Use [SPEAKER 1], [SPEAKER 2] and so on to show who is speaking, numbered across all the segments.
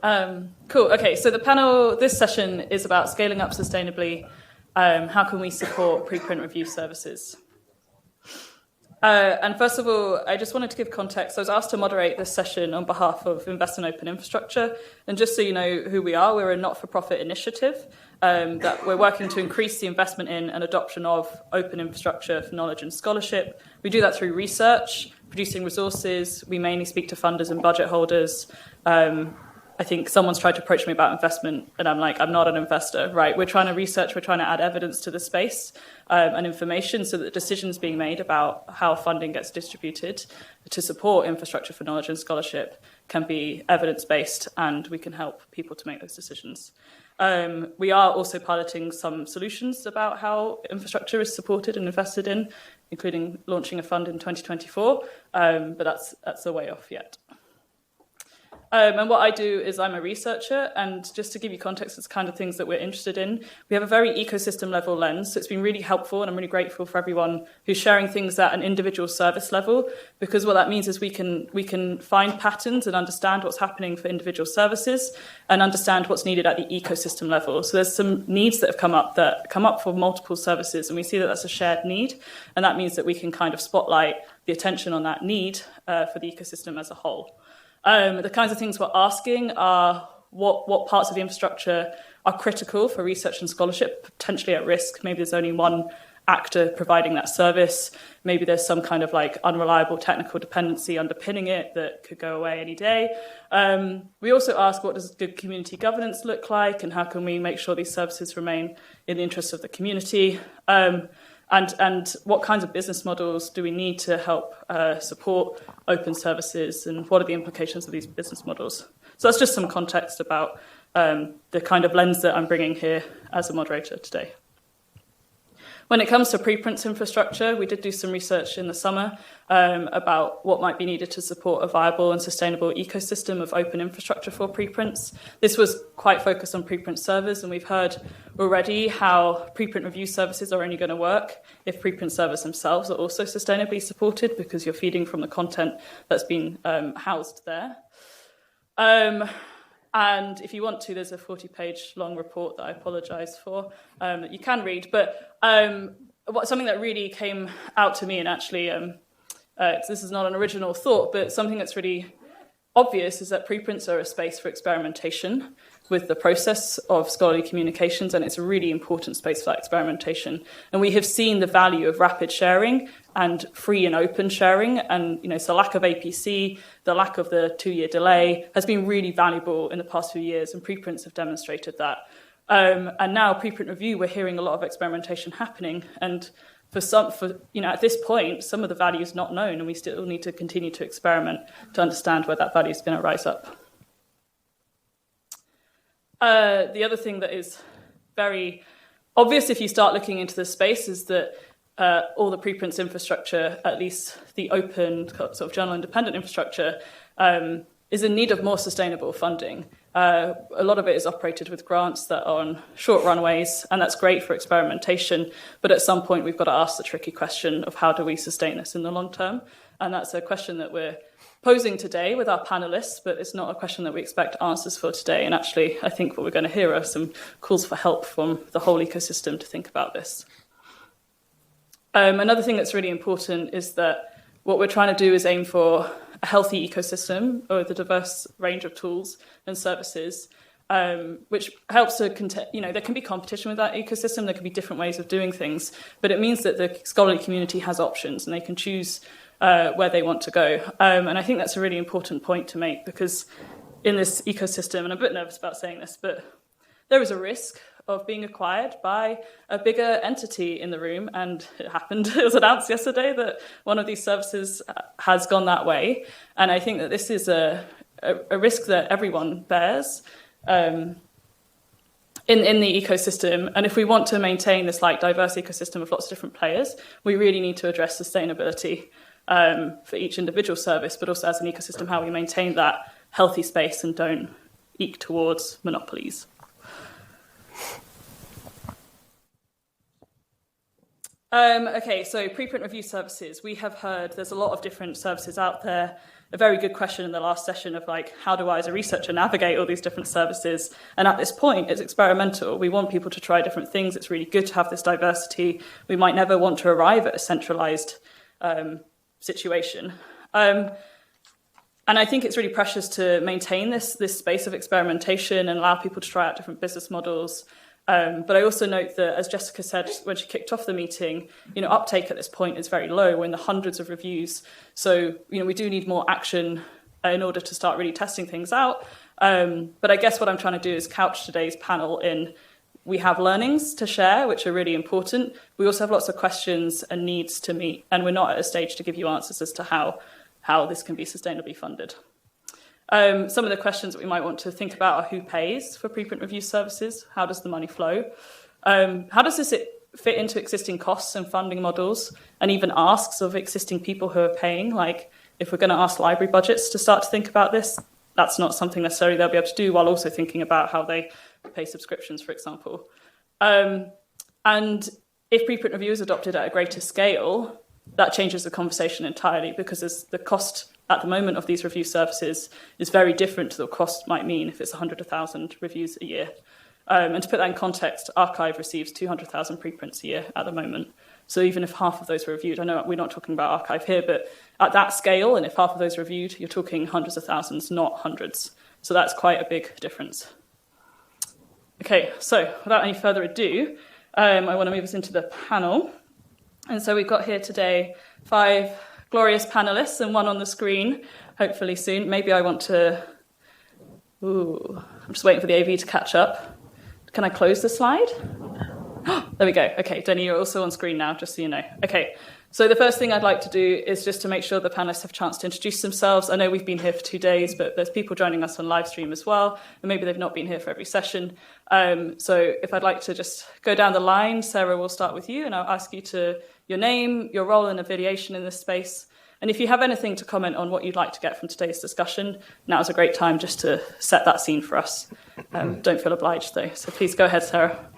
[SPEAKER 1] Cool. Okay, so the panel, this session is about scaling up sustainably. How can we support preprint review services? And first of all, I just wanted to give context. I was asked to moderate this session on behalf of Invest in Open Infrastructure. And just so you know who we are, we're a not-for-profit initiative that we're working to increase the investment in and adoption of open infrastructure for knowledge and scholarship. We do that through research, producing resources. We mainly speak to funders and budget holders. I think someone's tried to approach me about investment, and I'm like, I'm not an investor, right? We're trying to research, we're trying to add evidence to the space and information so that decisions being made about how funding gets distributed to support infrastructure for knowledge and scholarship can be evidence-based, and we can help people to make those decisions. We are also piloting some solutions about how infrastructure is supported and invested in, including launching a fund in 2024, but that's a way off yet. And what I do is I'm a researcher, and just to give you context, it's the kind of things that we're interested in. We have a very ecosystem level lens, so it's been really helpful, and I'm really grateful for everyone who's sharing things at an individual service level, because what that means is we can find patterns and understand what's happening for individual services and understand what's needed at the ecosystem level. So there's some needs that have come up for multiple services, and we see that that's a shared need, and that means that we can kind of spotlight the attention on that need for the ecosystem as a whole. The kinds of things we're asking are what parts of the infrastructure are critical for research and scholarship, potentially at risk. Maybe there's only one actor providing that service. Maybe there's some kind of like unreliable technical dependency underpinning it that could go away any day. We also ask, what does good community governance look like, and how can we make sure these services remain in the interests of the community? And what kinds of business models do we need to help support open services, and what are the implications of these business models? So that's just some context about the kind of lens that I'm bringing here as a moderator today. When it comes to preprints infrastructure, we did do some research in the summer about what might be needed to support a viable and sustainable ecosystem of open infrastructure for preprints. This was quite focused on preprint servers, and we've heard already how preprint review services are only going to work if preprint servers themselves are also sustainably supported, because you're feeding from the content that's been housed there. And if you want to, there's a 40-page long report that I apologise for that you can read. But something that really came out to me, and actually this is not an original thought, but something that's really obvious, is that preprints are a space for experimentation with the process of scholarly communications, and it's a really important space for that experimentation. And we have seen the value of rapid sharing and free and open sharing, and so lack of APC, the lack of the 2-year delay has been really valuable in the past few years, and preprints have demonstrated that. And now preprint review, we're hearing a lot of experimentation happening, and at this point, some of the value is not known, and we still need to continue to experiment to understand where that value is going to rise up. The other thing that is very obvious if you start looking into this space is that all the preprints infrastructure, at least the open sort of journal independent infrastructure, is in need of more sustainable funding. A lot of it is operated with grants that are on short runways, and that's great for experimentation. But at some point, we've got to ask the tricky question of how do we sustain this in the long term? And that's a question that we're posing today with our panelists, but it's not a question that we expect answers for today. And actually, I think what we're going to hear are some calls for help from the whole ecosystem to think about this. Another thing that's really important is that what we're trying to do is aim for a healthy ecosystem with a diverse range of tools and services, which helps to, there can be competition with that ecosystem, there can be different ways of doing things, but it means that the scholarly community has options and they can choose where they want to go. And I think that's a really important point to make, because in this ecosystem, and I'm a bit nervous about saying this, but there is a risk of being acquired by a bigger entity in the room, and it happened. It was announced yesterday that one of these services has gone that way, and I think that this is a risk that everyone bears in the ecosystem. And if we want to maintain this diverse ecosystem of lots of different players, we really need to address sustainability for each individual service, but also as an ecosystem, how we maintain that healthy space and don't eke towards monopolies. Okay, so preprint review services. We have heard there's a lot of different services out there. a very good question in the last session of like, how do I as a researcher navigate all these different services? And at this point, it's experimental. We want people to try different things. It's really good to have this diversity. We might never want to arrive at a centralized situation. And I think it's really precious to maintain this space of experimentation and allow people to try out different business models. But I also note that, as Jessica said when she kicked off the meeting, uptake at this point is very low. We're in the hundreds of reviews. So, we do need more action in order to start really testing things out. But I guess what I'm trying to do is couch today's panel in, we have learnings to share, which are really important. We also have lots of questions and needs to meet. And we're not at a stage to give you answers as to how this can be sustainably funded. Some of the questions that we might want to think about are who pays for preprint review services? How does the money flow? How does this fit into existing costs and funding models, and even asks of existing people who are paying? Like, if we're going to ask library budgets to start to think about this, that's not something necessarily they'll be able to do, while also thinking about how they pay subscriptions, for example. And if preprint review is adopted at a greater scale, that changes the conversation entirely, because the cost at the moment of these review services is very different to the cost might mean if it's 100,000 reviews a year. And to put that in context, Archive receives 200,000 preprints a year at the moment. So even if half of those were reviewed, I know we're not talking about Archive here, but at that scale, and if half of those are reviewed, you're talking hundreds of thousands, not hundreds. So that's quite a big difference. Okay, so without any further ado, I want to move us into the panel. And so we've got here today 5 glorious panelists and one on the screen, hopefully soon. Maybe I want to... I'm just waiting for the AV to catch up. Can I close the slide? There we go. Okay, Denis, you're also on screen now, just so you know. Okay, so the first thing I'd like to do is just to make sure the panelists have a chance to introduce themselves. I know we've been here for 2 days, but there's people joining us on live stream as well, and maybe they've not been here for every session. So if I'd like to just go down the line, Sara, we'll start with you, and I'll ask you to your name, your role and affiliation in this space. And if you have anything to comment on what you'd like to get from today's discussion, now's a great time just to set that scene for us. Don't feel obliged, though. So please go ahead, Sara.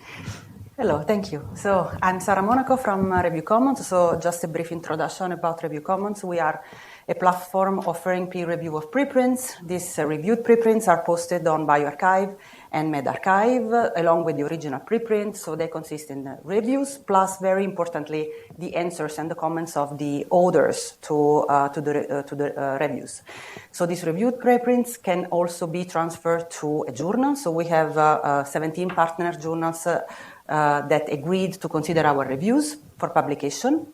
[SPEAKER 2] Hello, thank you. So I'm Sara Monaco from Review Commons. So just a brief introduction about Review Commons. We are a platform offering peer review of preprints. These reviewed preprints are posted on bioRxiv and medRxiv, along with the original preprint. So they consist in reviews, plus, very importantly, the answers and the comments of the authors to the reviews. So these reviewed preprints can also be transferred to a journal. So we have 17 partner journals that agreed to consider our reviews for publication.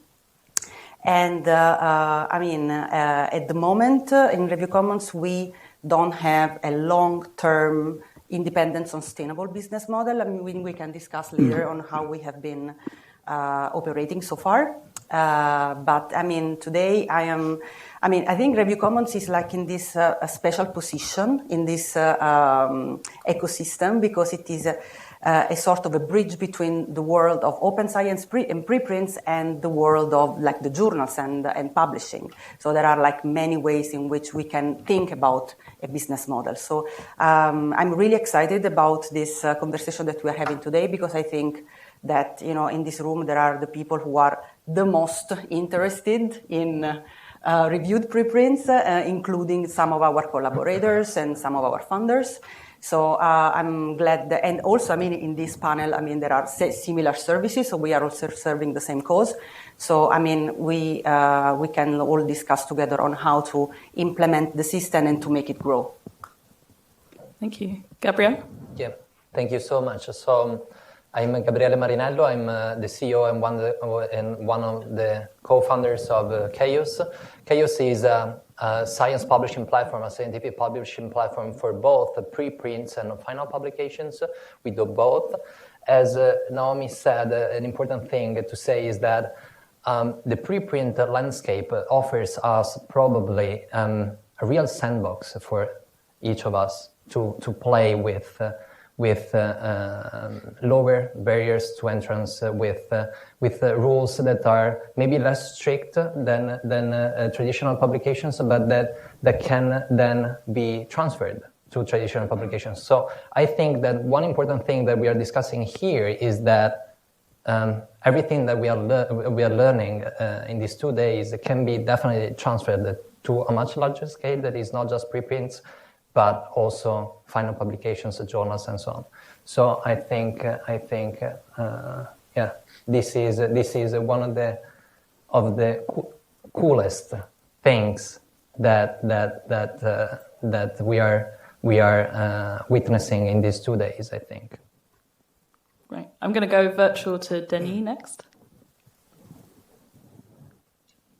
[SPEAKER 2] And at the moment, in Review Commons, we don't have a long-term independent sustainable business model. I mean, we can discuss later on how we have been operating so far. But I mean, today I think Review Commons is like in this special position in this ecosystem, because it is a sort of a bridge between the world of open science and preprints and the world of like the journals and publishing. So there are like many ways in which we can think about a business model. So I'm really excited about this conversation that we are having today, because I think that, in this room there are the people who are the most interested in reviewed preprints, including some of our collaborators and some of our funders. So I'm glad that, and also, in this panel, there are similar services, so we are also serving the same cause. So, we can all discuss together on how to implement the system and to make it grow.
[SPEAKER 1] Thank you. Gabriel?
[SPEAKER 3] Yeah, thank you so much. So I'm Gabriel Marinello. I'm the CEO and one of the co-founders of Qeios. Qeios is a science publishing platform, a scientific publishing platform for both preprints and final publications. We do both. As Naomi said, an important thing to say is that the preprint landscape offers us probably a real sandbox for each of us to play with lower barriers to entrance, with rules that are maybe less strict than traditional publications, but that can then be transferred to traditional publications. So I think that one important thing that we are discussing here is that everything that we are learning in these 2 days can be definitely transferred to a much larger scale that is not just preprints, but also final publications, journals, and so on. So I think this is one of the coolest things that we are witnessing in these 2 days, I think.
[SPEAKER 1] Right. I'm going to go virtual to Denis next.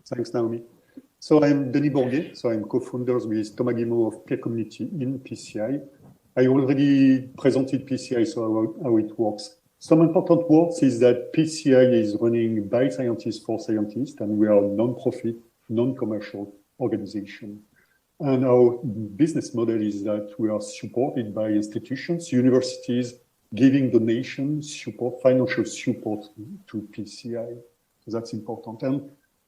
[SPEAKER 4] Thanks, Naomi. So I'm Denis Bourguet. So I'm co-founder with Thomas Guimau of Peer Community in PCI. I already presented PCI, so how it works. Some important words is that PCI is running by scientists for scientists, and we are a non-profit, non-commercial organization. And our business model is that we are supported by institutions, universities, giving donations, support, financial support to PCI. So that's important. And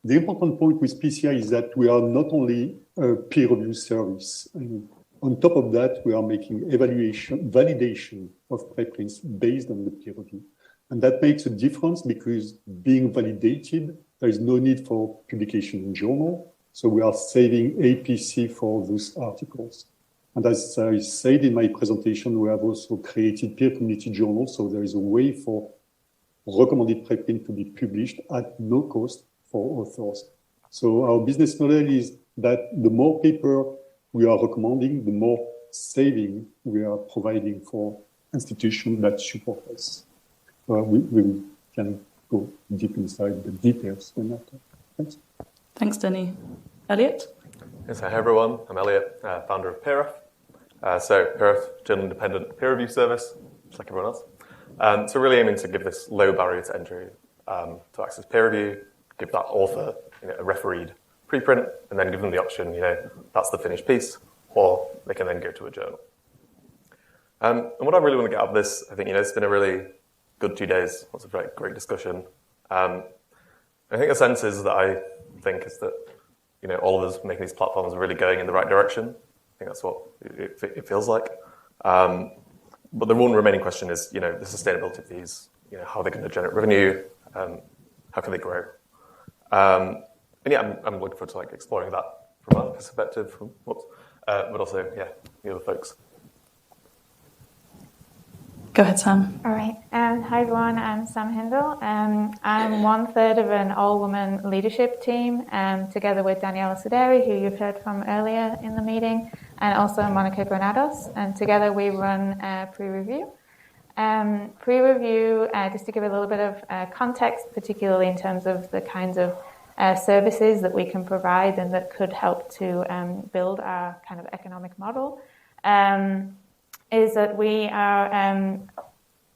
[SPEAKER 4] the important point with PCI is that we are not only a peer review service. And on top of that, we are making evaluation, validation of preprints based on the peer review. And that makes a difference because being validated, there is no need for publication in journal. So we are saving APC for those articles. And as I said in my presentation, we have also created peer community journals. So there is a way for recommended preprint to be published at no cost for authors. So our business model is that the more paper we are recommending, the more saving we are providing for institutions that support us. We can go deep inside the details when after. Thanks.
[SPEAKER 1] Thanks, Denis. Elliott?
[SPEAKER 5] Yes, hi everyone. I'm Elliott, founder of PeerRef. So PeerRef, journal independent peer review service, just like everyone else. So really aiming to give this low barrier to entry to access peer review, give that author a refereed preprint, and then give them the option, that's the finished piece, or they can then go to a journal. And what I really want to get out of this, I think, it's been a really good 2 days, lots of great discussion. I think the sense is that I think is that, all of us making these platforms are really going in the right direction. I think that's what it feels like. But the one remaining question is, the sustainability of these, how are they going to generate revenue? How can they grow? And yeah, I'm looking forward to exploring that from our perspective, but also, the other folks.
[SPEAKER 1] Go ahead, Sam.
[SPEAKER 6] All right. Hi, everyone. I'm Sam Hindle. I'm 1/3 of an all-woman leadership team, together with Daniela Suderi, who you've heard from earlier in the meeting, and also Monica Granados. And together we run PREreview. PREreview, just to give a little bit of context, particularly in terms of the kinds of services that we can provide and that could help to build our kind of economic model, is that we are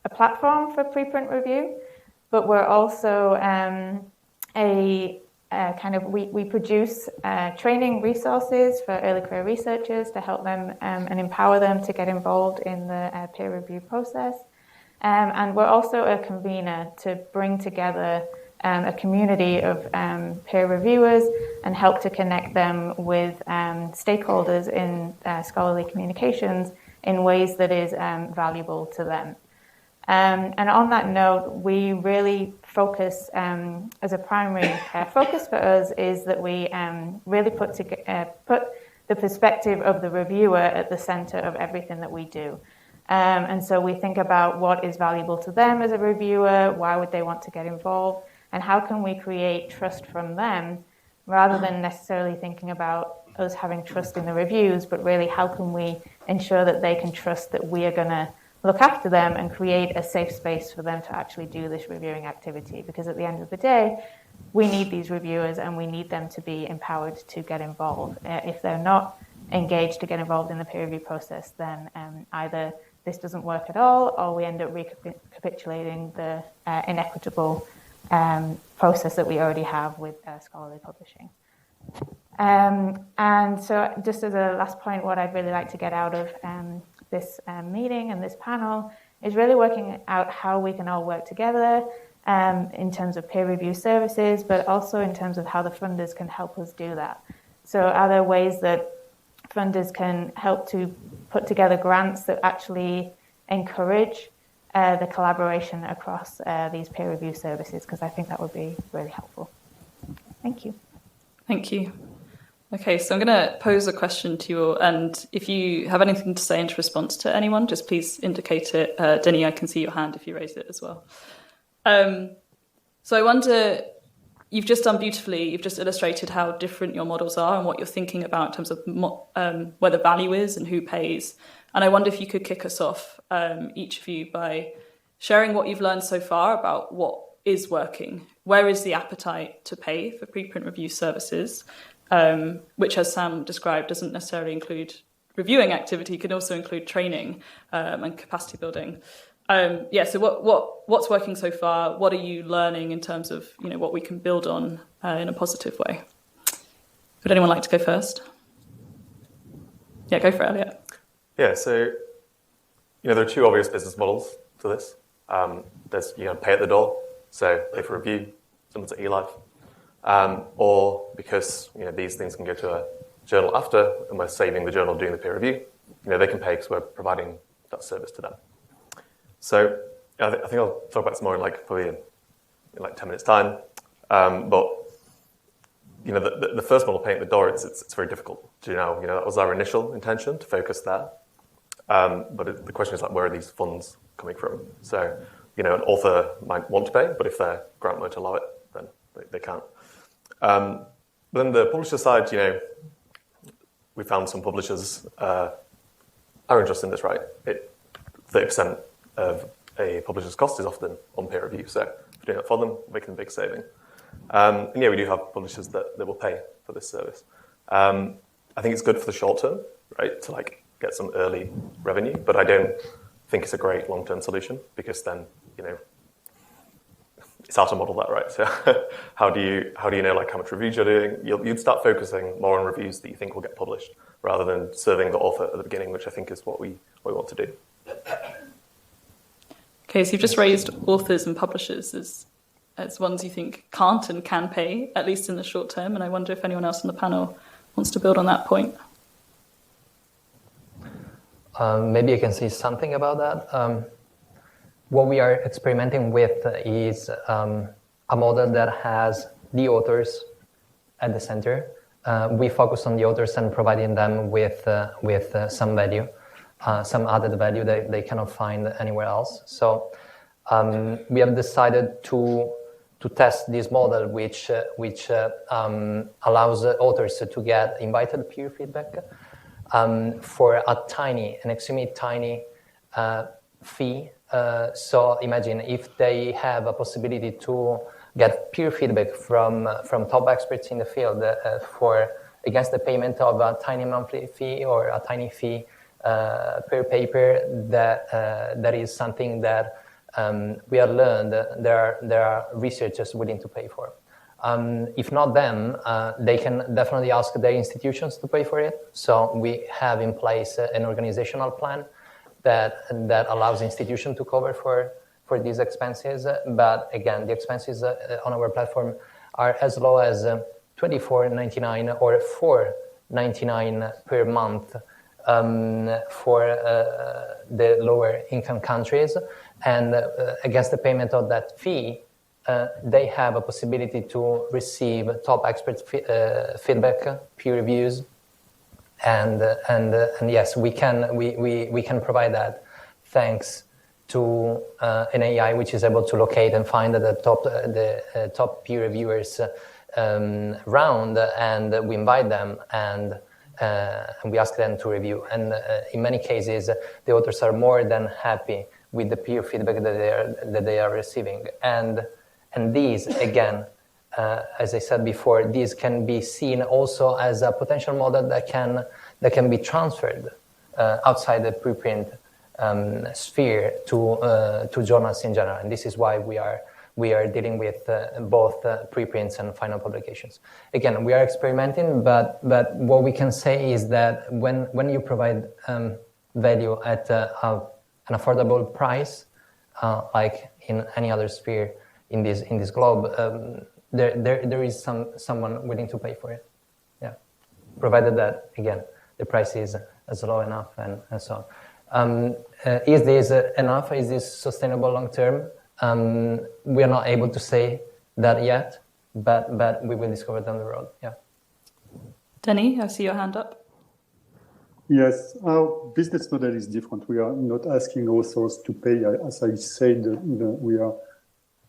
[SPEAKER 6] a platform for preprint review, but we're also we produce training resources for early career researchers to help them and empower them to get involved in the peer review process. And we're also a convener to bring together a community of peer reviewers and help to connect them with stakeholders in scholarly communications in ways that is valuable to them. And on that note, we really focus, as a primary focus for us, is that we really put the perspective of the reviewer at the center of everything that we do. And so we think about what is valuable to them as a reviewer, why would they want to get involved, and how can we create trust from them, rather than necessarily thinking about us having trust in the reviews, but really how can we ensure that they can trust that we are going to look after them and create a safe space for them to actually do this reviewing activity. Because at the end of the day, we need these reviewers and we need them to be empowered to get involved. If they're not engaged to get involved in the peer review process, then either this doesn't work at all, or we end up recapitulating the inequitable process that we already have with scholarly publishing. And so just as a last point, what I'd really like to get out of this meeting and this panel is really working out how we can all work together in terms of peer review services, but also in terms of how the funders can help us do that. So are there ways that funders can help to put together grants that actually encourage the collaboration across these peer review services? Because I think that would be really helpful. Thank you.
[SPEAKER 1] Thank you. Okay, so I'm going to pose a question to you all, and if you have anything to say in response to anyone, just please indicate it. Denis, I can see your hand if you raise it as well. So I wonder, you've just done beautifully, you've just illustrated how different your models are and what you're thinking about in terms of where the value is and who pays. And I wonder if you could kick us off, each of you, by sharing what you've learned so far about what is working. Where is the appetite to pay for preprint review services? Which, as Sam described, doesn't necessarily include reviewing activity, can also include training and capacity building. So what's working so far? What are you learning in terms of what we can build on in a positive way? Would anyone like to go first? Yeah, go for it, Elliott.
[SPEAKER 5] Yeah, so there are two obvious business models to this. There's pay at the door, so pay for review, similar to eLife. Or because these things can go to a journal after, and we're saving the journal doing the peer review, they can pay because we're providing that service to them. So I think I'll talk about this more in probably in 10 minutes time. But the first model, paying at the door, it's very difficult to do now. That was our initial intention, to focus there. But the question is where are these funds coming from? So an author might want to pay, but if their grant won't allow it, then they can't. But then the publisher side, we found some publishers are interested in this, right? 30% of a publisher's cost is often on peer review, so if we're doing that for them, making a big saving. And we do have publishers that will pay for this service. I think it's good for the short term, right, to get some early revenue, but I don't think it's a great long-term solution because then, it's hard to model that, right? So how do you know how much reviews you're doing? You'd start focusing more on reviews that you think will get published rather than serving the author at the beginning, which I think is what we want to do.
[SPEAKER 1] Okay, so you've just raised authors and publishers as ones you think can't and can pay, at least in the short term, and I wonder if anyone else on the panel wants to build on that point.
[SPEAKER 3] Maybe I can say something about that. What we are experimenting with is a model that has the authors at the center. We focus on the authors and providing them with some value, some added value that they cannot find anywhere else. So we have decided to test this model, which allows authors to get invited peer feedback for an extremely tiny fee. So imagine if they have a possibility to get peer feedback from top experts in the field against the payment of a tiny monthly fee or a tiny fee per paper, that is something that we have learned there are researchers willing to pay for. If not them, they can definitely ask their institutions to pay for it. So we have in place an organizational plan that allows institutions to cover for these expenses. But again, the expenses on our platform are as low as $24.99 or $4.99 per month for the lower income countries. And against the payment of that fee, they have a possibility to receive top expert feedback, peer reviews, and yes, we can provide that thanks to an AI which is able to locate and find the top peer reviewers round, and we invite them and we ask them to review. And in many cases, the authors are more than happy with the peer feedback that they are receiving. And these, again, as I said before, these can be seen also as a potential model that can be transferred outside the preprint sphere to journals in general. And this is why we are dealing with both preprints and final publications. Again, we are experimenting, but what we can say is that when you provide value at an affordable price, like in any other sphere in this globe, there is someone willing to pay for it. Yeah, provided that, again, the price is low enough and so on. Is this enough? Is this sustainable long term? We are not able to say that yet, but we will discover down the road. Yeah.
[SPEAKER 1] Denis, I see your hand up.
[SPEAKER 4] Yes, our business model is different. We are not asking authors to pay. As I said, we are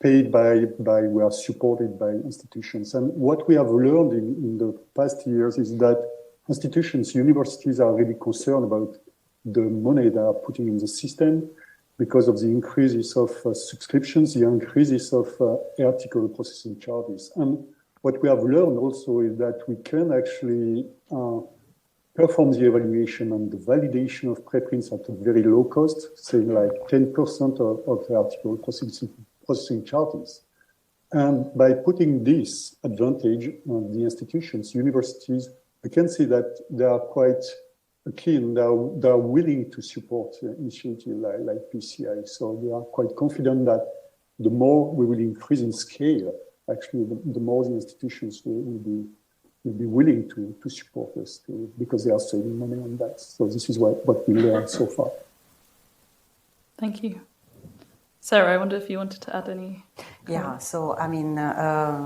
[SPEAKER 4] paid we are supported by institutions. And what we have learned in the past years is that institutions, universities are really concerned about the money they are putting in the system because of the increases of subscriptions, the increases of article processing charges. And what we have learned also is that we can actually perform the evaluation and the validation of preprints at a very low cost, saying like 10% of the article processing charges. And by putting this advantage on the institutions, universities, I can see that they are quite keen, they are willing to support initiatives like PCI. So we are quite confident that the more we will increase in scale, actually, the more the institutions will be willing to support us because they are saving money on that. So this is what we learned so far.
[SPEAKER 1] Thank you. Sarah, I wonder if you wanted to add any.
[SPEAKER 2] Yeah, so I mean,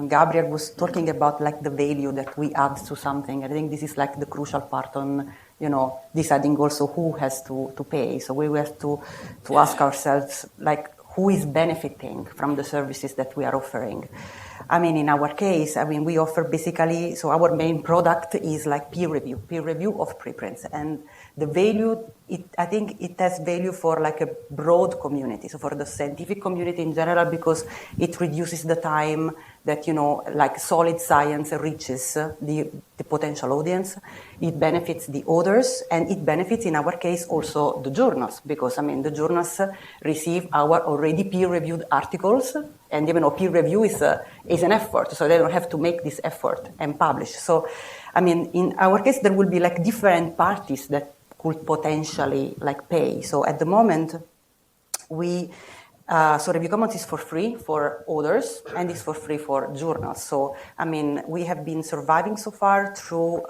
[SPEAKER 2] Gabriel was talking about like the value that we add to something. I think this is like the crucial part on, deciding also who has to pay. So we have to ask ourselves, like, who is benefiting from the services that we are offering? I mean, in our case, we offer basically, so our main product is like peer review of preprints. And the value, I think it has value for like a broad community, so for the scientific community in general, because it reduces the time that, like solid science reaches the potential audience. It benefits the authors, and it benefits, in our case, also the journals, because, the journals receive our already peer-reviewed articles, and even though peer review is an effort, so they don't have to make this effort and publish. So, in our case, there will be like different parties that could potentially like pay. So at the moment, so Review Commons is for free for authors and it's for free for journals. So, we have been surviving so far through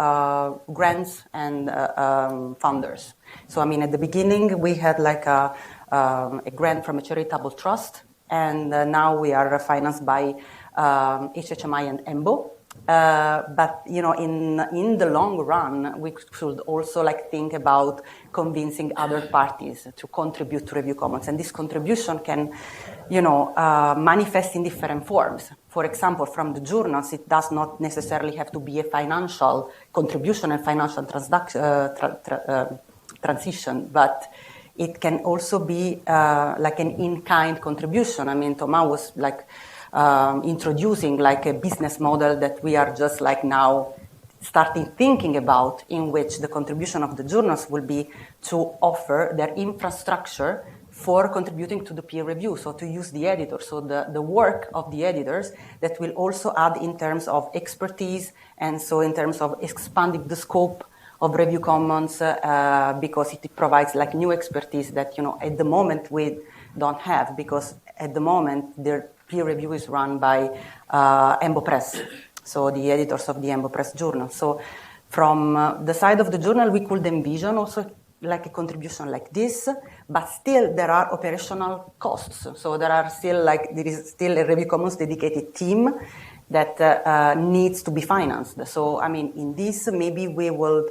[SPEAKER 2] grants and funders. So, at the beginning, we had like a grant from a charitable trust, and now we are financed by HHMI and EMBO. But in the long run, we should also like think about convincing other parties to contribute to Review Commons, and this contribution can, manifest in different forms. For example, from the journals, it does not necessarily have to be a financial contribution and financial transition, but it can also be like an in-kind contribution. Thomas was like introducing like a business model that we are just like now starting thinking about, in which the contribution of the journals will be to offer their infrastructure for contributing to the peer review, so to use the editor, so the work of the editors that will also add in terms of expertise, and so in terms of expanding the scope of Review Commons, because it provides like new expertise that, at the moment we don't have, because at the moment their peer review is run by EMBO Press, so the editors of the EMBO Press journal. So from the side of the journal, we could envision also like a contribution like this, but still there are operational costs. So there is still a Review Commons dedicated team that needs to be financed. So, in this, maybe we will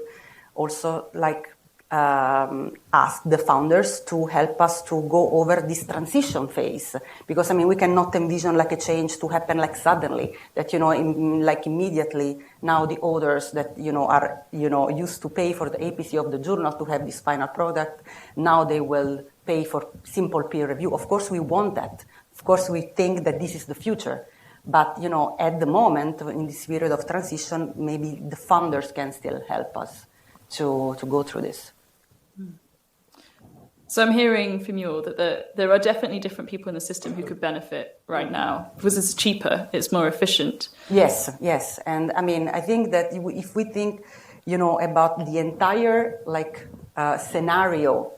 [SPEAKER 2] also like ask the founders to help us to go over this transition phase, because we cannot envision like a change to happen like suddenly, that like immediately now the authors that are used to pay for the APC of the journal to have this final product, now they will pay for simple peer review. Of course we want that, of course we think that this is the future, but at the moment in this period of transition, maybe the founders can still help us to go through this.
[SPEAKER 1] So I'm hearing from you all that there are definitely different people in the system who could benefit right now because it's cheaper, it's more efficient.
[SPEAKER 2] Yes. And I think that if we think, about the entire scenario,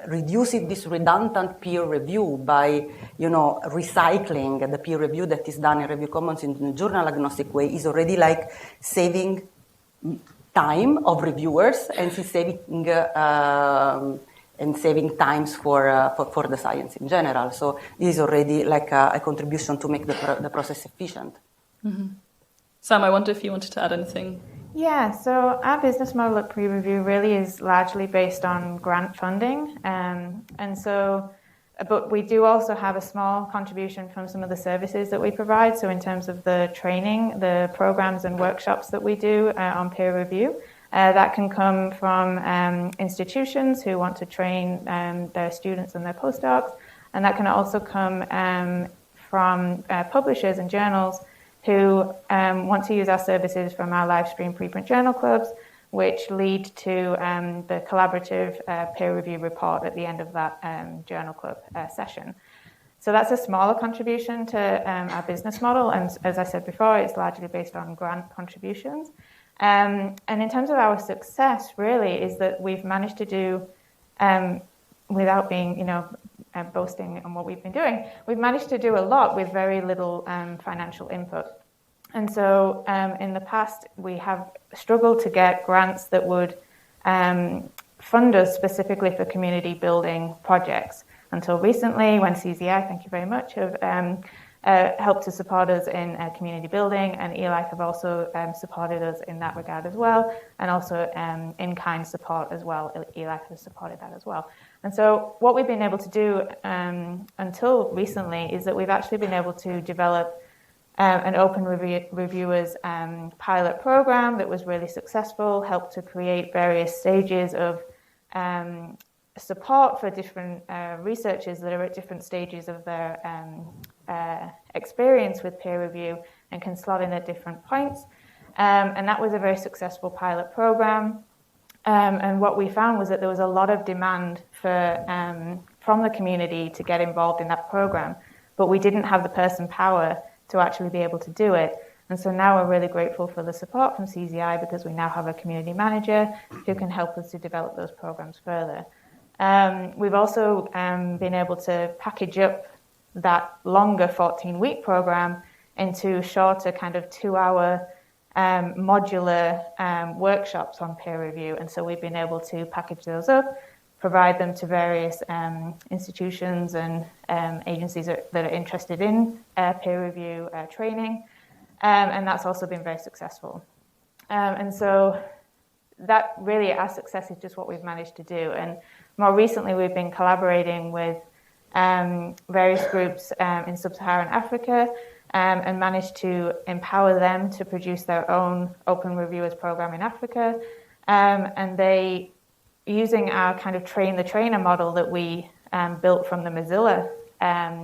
[SPEAKER 2] reducing this redundant peer review by, recycling the peer review that is done in Review Commons in a journal agnostic way is already like saving time of reviewers and saving times for the science in general. So this is already like a contribution to make the process efficient.
[SPEAKER 1] Mm-hmm. Sam, I wonder if you wanted to add anything.
[SPEAKER 6] Yeah, so our business model at PREreview really is largely based on grant funding. But we do also have a small contribution from some of the services that we provide. So in terms of the training, the programs and workshops that we do on peer review, that can come from institutions who want to train their students and their postdocs. And that can also come from publishers and journals who want to use our services from our live stream preprint journal clubs, which lead to the collaborative peer review report at the end of that journal club session. So that's a smaller contribution to our business model. And as I said before, it's largely based on grant contributions. And in terms of our success, really, is that we've managed to do, without being, boasting on what we've been doing, we've managed to do a lot with very little financial input. And so in the past, we have struggled to get grants that would fund us specifically for community building projects until recently when CZI, thank you very much, have helped to support us in community building, and eLife have also supported us in that regard as well, and also in-kind support as well. eLife has supported that as well. And so what we've been able to do until recently is that we've actually been able to develop an open reviewers pilot program that was really successful, helped to create various stages of support for different researchers that are at different stages of their experience with peer review and can slot in at different points. And that was a very successful pilot program. And what we found was that there was a lot of demand from the community to get involved in that program, but we didn't have the person power to actually be able to do it. And so now we're really grateful for the support from CZI because we now have a community manager who can help us to develop those programs further. We've also been able to package up that longer 14-week program into shorter kind of 2-hour modular workshops on peer review. And so we've been able to package those up, provide them to various institutions and agencies that are interested in peer review training. And that's also been very successful. And so that really, our success is just what we've managed to do. And more recently, we've been collaborating with various groups in sub-Saharan Africa and managed to empower them to produce their own open reviewers program in Africa. And they, using our kind of train the trainer model that we built from the Mozilla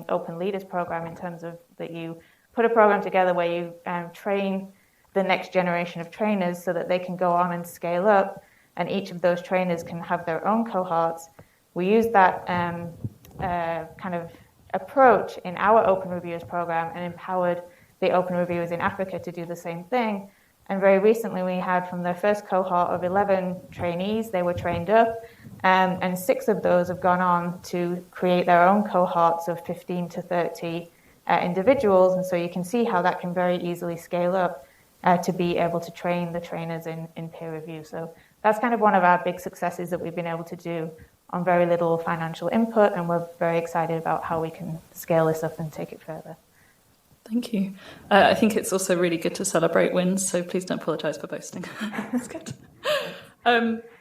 [SPEAKER 6] Open Leaders program, in terms of that you put a program together where you train the next generation of trainers so that they can go on and scale up, and each of those trainers can have their own cohorts. We use that kind of approach in our Open Reviewers program and empowered the Open Reviewers in Africa to do the same thing. And very recently we had from their first cohort of 11 trainees, they were trained up, and 6 of those have gone on to create their own cohorts of 15 to 30 individuals. And so you can see how that can very easily scale up to be able to train the trainers in peer review. So that's kind of one of our big successes that we've been able to do on very little financial input, and we're very excited about how we can scale this up and take it further.
[SPEAKER 1] Thank you. I think it's also really good to celebrate wins, so please don't apologise for boasting. That's good.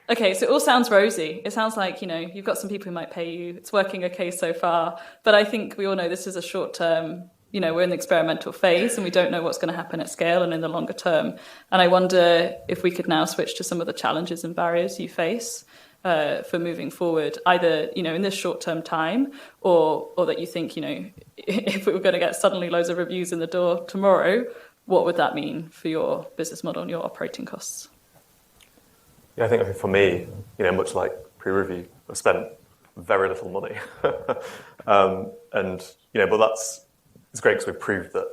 [SPEAKER 1] Okay, so it all sounds rosy. It sounds like, you've got some people who might pay you. It's working okay so far. But I think we all know this is a short term, we're in the experimental phase and we don't know what's going to happen at scale and in the longer term. And I wonder if we could now switch to some of the challenges and barriers you face for moving forward, either, in this short-term time or that you think, if we were going to get suddenly loads of reviews in the door tomorrow, what would that mean for your business model and your operating costs?
[SPEAKER 5] Yeah, I think for me, much like PreReview, I've spent very little money. But it's great because we've proved that,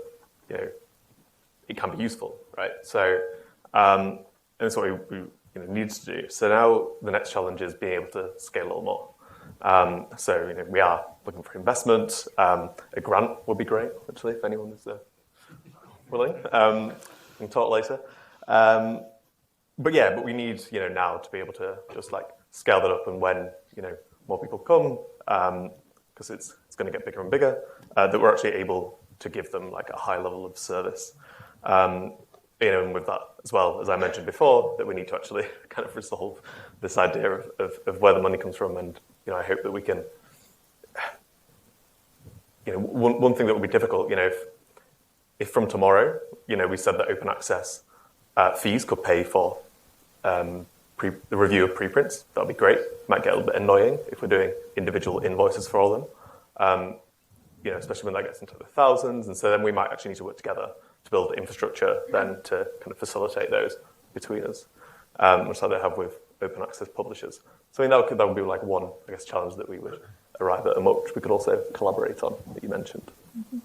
[SPEAKER 5] it can be useful, right? So, and that's what we needs to do. So now the next challenge is being able to scale a little more. So we are looking for investment. A grant would be great, actually, if anyone is willing. We can talk later. But we need now to be able to just scale that up, and when more people come, because it's going to get bigger and bigger, that we're actually able to give them a high level of service. and with that as well, as I mentioned before, that we need to actually kind of resolve this idea of where the money comes from. And I hope that we can. One thing that would be difficult, if from tomorrow, we said that open access fees could pay for the review of preprints, that would be great. Might get a little bit annoying if we're doing individual invoices for all of them, especially when that gets into the thousands. And so then we might actually need to work together to build infrastructure then to kind of facilitate those between us, which they have with open access publishers. So I think that would be like one, I guess, challenge that we would arrive at, and which we could also collaborate on, that you mentioned.
[SPEAKER 1] Mm-hmm.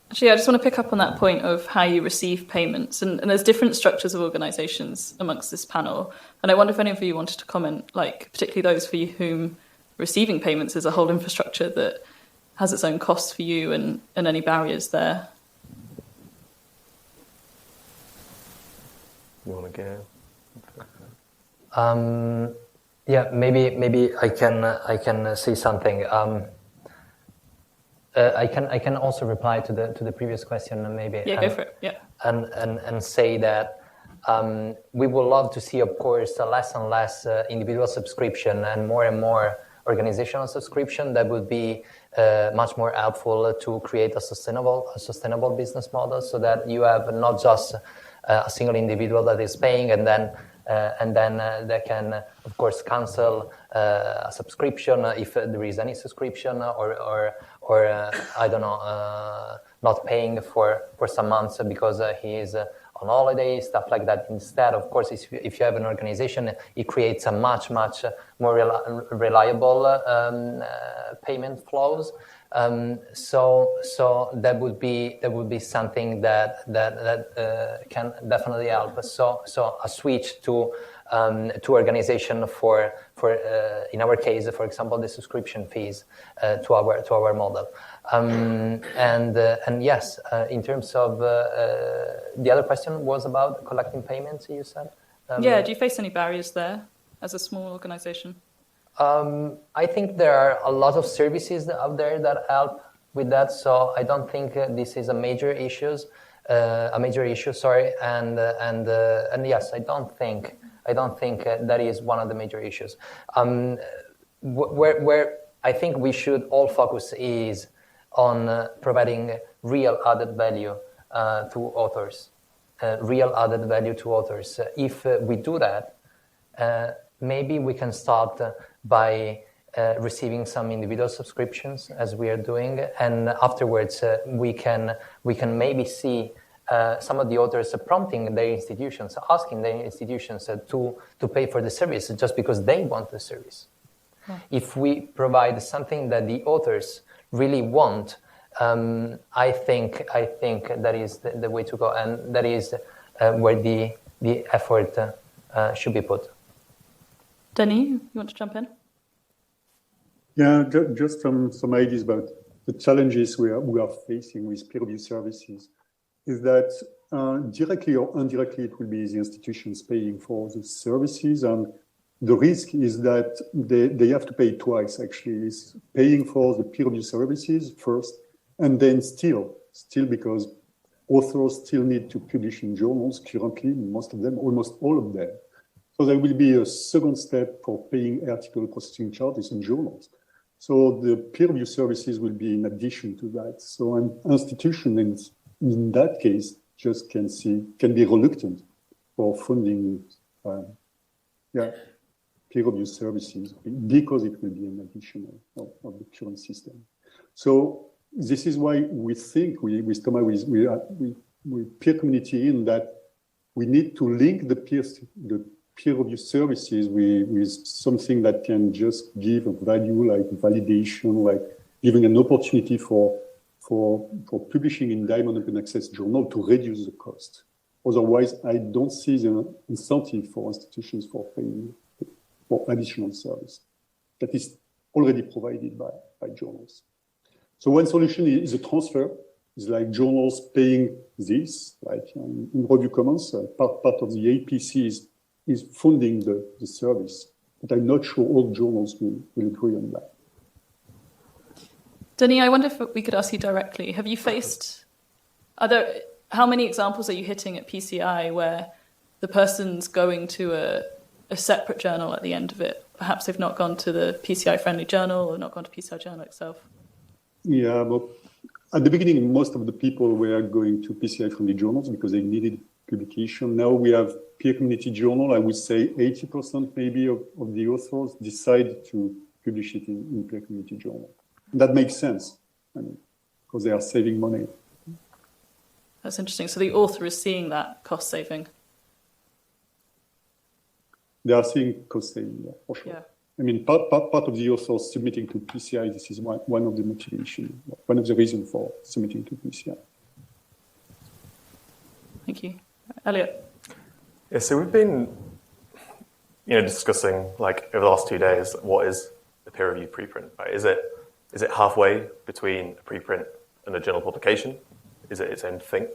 [SPEAKER 1] Actually, I just want to pick up on that point of how you receive payments, and there's different structures of organisations amongst this panel, and I wonder if any of you wanted to comment, like particularly those for whom receiving payments is a whole infrastructure that has its own costs for you, and any barriers there.
[SPEAKER 5] You want to
[SPEAKER 3] go? Yeah, maybe I can say something. I can also reply to the previous question, maybe.
[SPEAKER 1] Yeah, go for it. Yeah.
[SPEAKER 3] And say that we would love to see, of course, less and less individual subscription and more organizational subscription. That would be much more helpful to create a sustainable business model, so that you have not just a single individual that is paying and then they can, of course, cancel a subscription if there is any subscription, or I don't know, not paying for some months because he is on holiday, stuff like that. Instead, of course, if you have an organization, it creates a much more reliable payment flows. So that would be something that can definitely help. So a switch to organization for in our case, for example, the subscription fees to our model. And yes, in terms of the other question was about collecting payments, you said.
[SPEAKER 1] Yeah. Do you face any barriers there as a small organization?
[SPEAKER 3] I think there are a lot of services out there that help with that, so I don't think this is a major issue. Sorry, and yes, I don't think that is one of the major issues. Where I think we should all focus is on providing real added value to authors. If we do that, maybe we can start by receiving some individual subscriptions, as we are doing, and afterwards we can maybe see some of the authors prompting their institutions, asking their institutions to pay for the service just because they want the service. Yeah. If we provide something that the authors really want, I think that is the way to go, and that is where the effort should be put.
[SPEAKER 1] Denis, you want to jump in?
[SPEAKER 4] Yeah, just some ideas about the challenges we are facing with peer review services. Is that directly or indirectly it will be the institutions paying for the services, and the risk is that they have to pay twice, actually. It's paying for the peer review services first, and then still because authors still need to publish in journals currently, most of them, almost all of them. So there will be a second step for paying article processing charges in journals. So the peer review services will be in addition to that. So an institution in that case just can be reluctant for funding peer review services because it will be an additional of the current system. So this is why we think with Thomas, we peer community in that we need to link the peer review services with something that can just give a value, like validation, like giving an opportunity for publishing in Diamond Open Access Journal to reduce the cost. Otherwise, I don't see the incentive for institutions for paying for additional service that is already provided by journals. So one solution is a transfer. It's like journals paying this, like in Review Commons, part of the APC is funding the service. But I'm not sure all journals will agree on that.
[SPEAKER 1] Denis, I wonder if we could ask you directly. Have you faced, how many examples are you hitting at PCI where the person's going to a separate journal at the end of it? Perhaps they've not gone to the PCI-friendly journal or not gone to PCI journal itself.
[SPEAKER 4] Yeah, but at the beginning, most of the people were going to PCI-friendly journals because they needed publication. Now we have peer community journal. I would say 80% maybe of the authors decide to publish it in peer community journal. That makes sense, because they are saving money.
[SPEAKER 1] That's interesting. So the author is seeing that cost saving.
[SPEAKER 4] They are seeing cost saving, yeah, for sure.
[SPEAKER 1] Yeah.
[SPEAKER 4] I mean, part of the authors submitting to PCI, this is one of the motivation, one of the reasons for submitting to PCI.
[SPEAKER 1] Thank you. Elliott?
[SPEAKER 5] Yeah, so we've been discussing, like, over the last 2 days, what is a peer review preprint, right? Is it halfway between a preprint and a journal publication? Is it its own thing?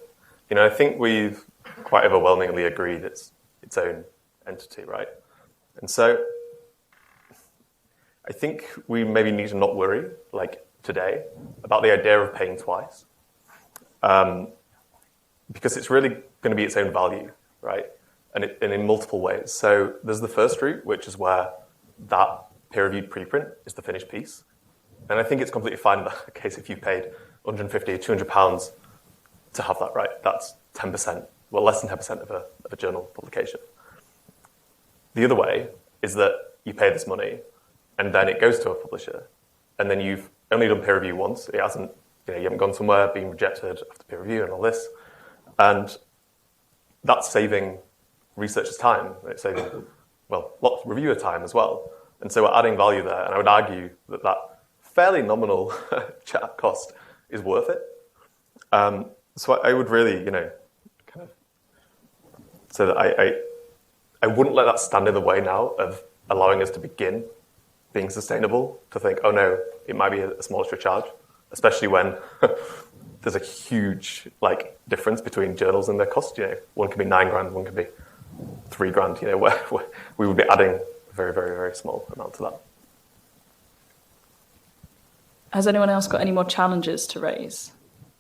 [SPEAKER 5] I think we've quite overwhelmingly agreed it's its own entity, right? And so I think we maybe need to not worry, like today, about the idea of paying twice, because it's really going to be its own value, right? And in multiple ways. So there's the first route, which is where that peer-reviewed preprint is the finished piece. And I think it's completely fine in that case if you paid £150, £200 to have that, right? That's 10%, well, less than 10% of a journal publication. The other way is that you pay this money and then it goes to a publisher, and then you've only done peer review once. It hasn't, you haven't gone somewhere, been rejected after peer review and all this. And that's saving researchers time. It's saving, well, lots of reviewer time as well. And so we're adding value there. And I would argue that fairly nominal chat cost is worth it. So I would really, kind of, so that I wouldn't let that stand in the way now of allowing us to begin being sustainable, to think, oh no, it might be a small extra charge, especially when there's a huge difference between journals and their cost. One could be £9,000, one could be £3,000, where we would be adding a very, very, very small amount to that.
[SPEAKER 1] Has anyone else got any more challenges to raise?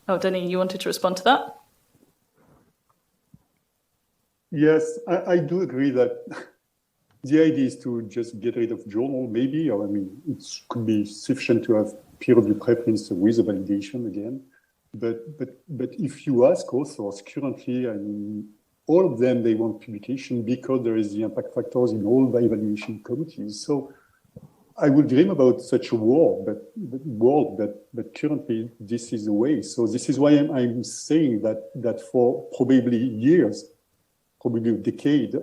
[SPEAKER 1] Oh, Denis, you wanted to respond to that?
[SPEAKER 4] Yes, I do agree that the idea is to just get rid of journal, maybe, or it could be sufficient to have peer review preprints with a validation again. But if you ask authors currently, all of them, they want publication because there is the impact factors in all the evaluation committees. So I would dream about such a world, but currently this is the way. So this is why I'm saying that for probably years, probably a decade,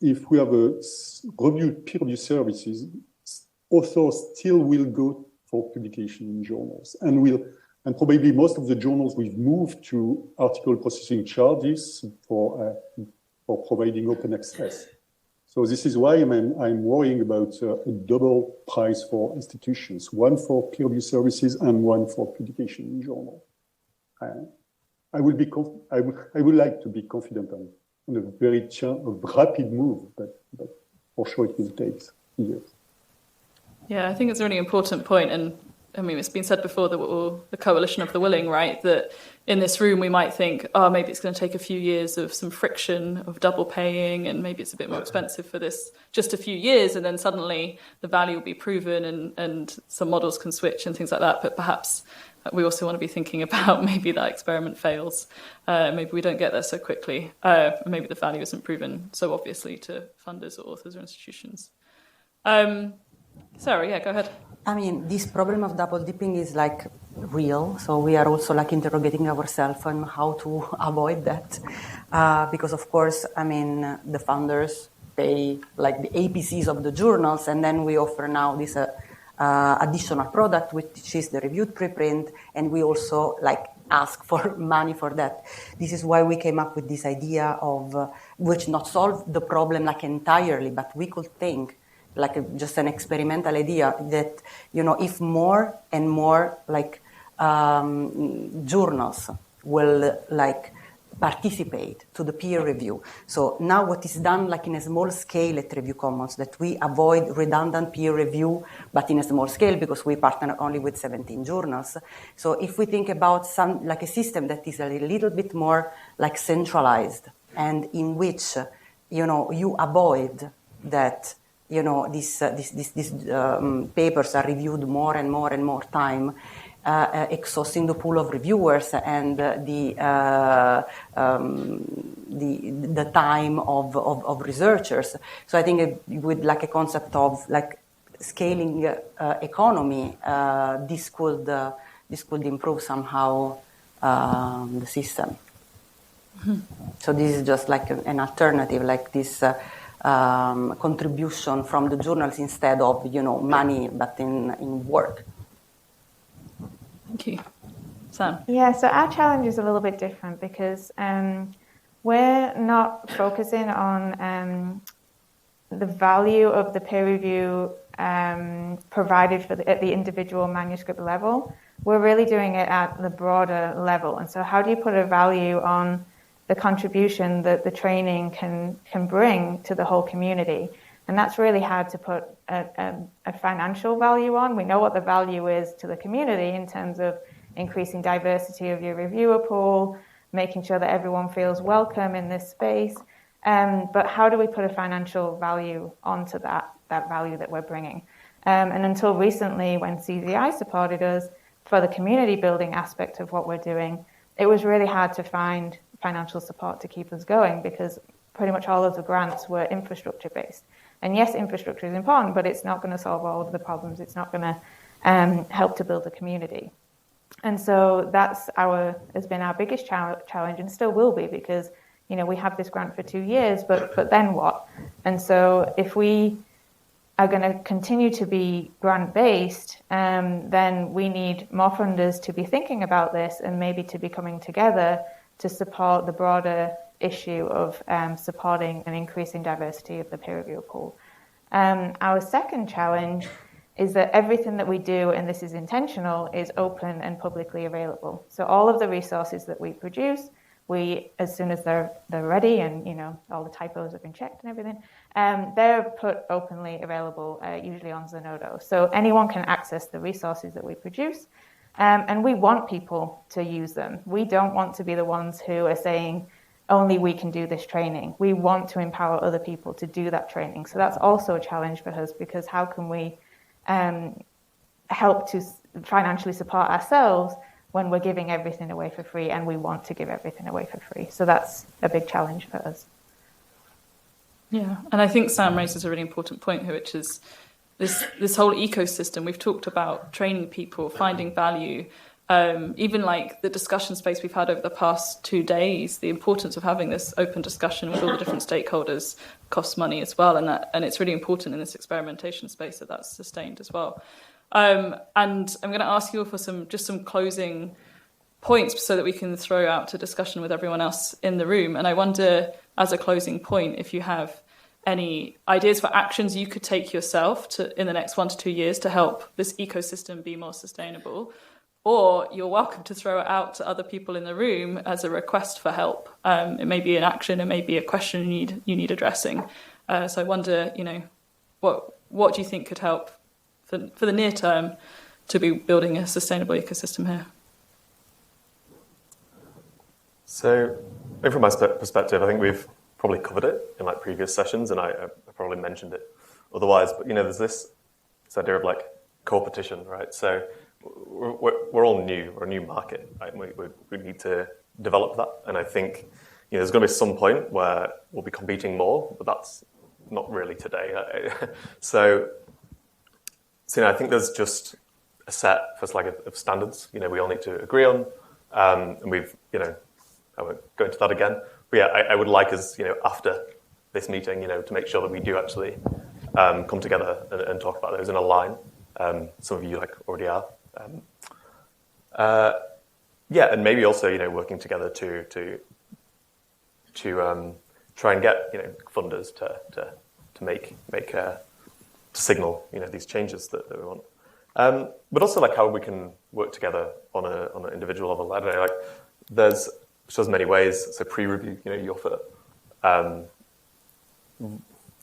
[SPEAKER 4] if we have a reviewed peer review services, authors still will go for publication in journals, and probably most of the journals will move to article processing charges for providing open access. So this is why I'm worrying about a double price for institutions, one for peer review services and one for publication in journal. I would like to be confident on a very rapid move, but for sure it will take years.
[SPEAKER 1] Yeah, I think it's a really important point, and it's been said before that we're the coalition of the willing, right? That in this room we might think, maybe it's going to take a few years of some friction of double paying, and maybe it's a bit more expensive for this just a few years, and then suddenly the value will be proven and some models can switch and things like that. But perhaps we also want to be thinking about maybe that experiment fails. Maybe we don't get there so quickly. Maybe the value isn't proven so obviously to funders or authors or institutions. Sarah, yeah, go ahead.
[SPEAKER 2] This problem of double dipping is real. So we are also interrogating ourselves on how to avoid that. Because of course, the funders pay the APCs of the journals, and then we offer now this additional product, which is the reviewed preprint, and we also ask for money for that. This is why we came up with this idea of, which not solve the problem entirely, but we could think just an experimental idea that, if more and more journals will participate to the peer review. So now what is done like in a small scale at Review Commons, that we avoid redundant peer review, but in a small scale because we partner only with 17 journals. So if we think about some like a system that is a little bit more like centralized and in which, you avoid that, these papers are reviewed more and more and more time, exhausting the pool of reviewers and the time of researchers. So I think with like a concept of like scaling economy, this could improve somehow the system. Mm-hmm. So this is just like an alternative, like this contribution from the journals instead of money, but in work.
[SPEAKER 1] Thank you. Sam?
[SPEAKER 6] Yeah, so our challenge is a little bit different because we're not focusing on the value of the peer review provided at the individual manuscript level. We're really doing it at the broader level. And so how do you put a value on the contribution that the training can bring to the whole community? And that's really hard to put a financial value on. We know what the value is to the community in terms of increasing diversity of your reviewer pool, making sure that everyone feels welcome in this space. But how do we put a financial value onto that value that we're bringing? And until recently, when CZI supported us for the community building aspect of what we're doing, it was really hard to find financial support to keep us going because pretty much all of the grants were infrastructure based. And yes, infrastructure is important, but it's not going to solve all of the problems. It's not going to help to build a community. And so that's has been our biggest challenge and still will be because, we have this grant for 2 years, but then what? And so if we are going to continue to be grant-based, then we need more funders to be thinking about this and maybe to be coming together to support the broader issue of supporting and increasing diversity of the peer review pool. Our second challenge is that everything that we do, and this is intentional, is open and publicly available. So all of the resources that we produce, as soon as they're ready and all the typos have been checked and everything, they're put openly available, usually on Zenodo. So anyone can access the resources that we produce. And we want people to use them. We don't want to be the ones who are saying, only we can do this training. We want to empower other people to do that training. So that's also a challenge for us because how can we help to financially support ourselves when we're giving everything away for free and we want to give everything away for free? So that's a big challenge for us.
[SPEAKER 1] Yeah, and I think Sam raises a really important point here, which is this whole ecosystem. We've talked about training people, finding value, even like the discussion space we've had over the past 2 days, the importance of having this open discussion with all the different stakeholders costs money as well. And it's really important in this experimentation space that that's sustained as well. And I'm going to ask you for some closing points so that we can throw out to discussion with everyone else in the room. And I wonder, as a closing point, if you have any ideas for actions you could take yourself in the next 1 to 2 years to help this ecosystem be more sustainable, or you're welcome to throw it out to other people in the room as a request for help. It may be an action, it may be a question you need addressing. So I wonder, what do you think could help for the near term to be building a sustainable ecosystem here?
[SPEAKER 5] So, from my perspective, I think we've probably covered it in like previous sessions, and I probably mentioned it otherwise. But there's this idea of like co-petition, right? So we're all new, we're a new market, right? We need to develop that, and I think there's going to be some point where we'll be competing more, but that's not really today. So I think there's just a set of standards. We all need to agree on, and we've I won't go into that again. But yeah, I would like us, after this meeting, to make sure that we do actually come together and talk about those and align. Some of you already are. And maybe also, working together to try and get funders to make to signal these changes that we want. But also how we can work together on an individual level. I don't know, there's which does many ways. So pre-review, you offer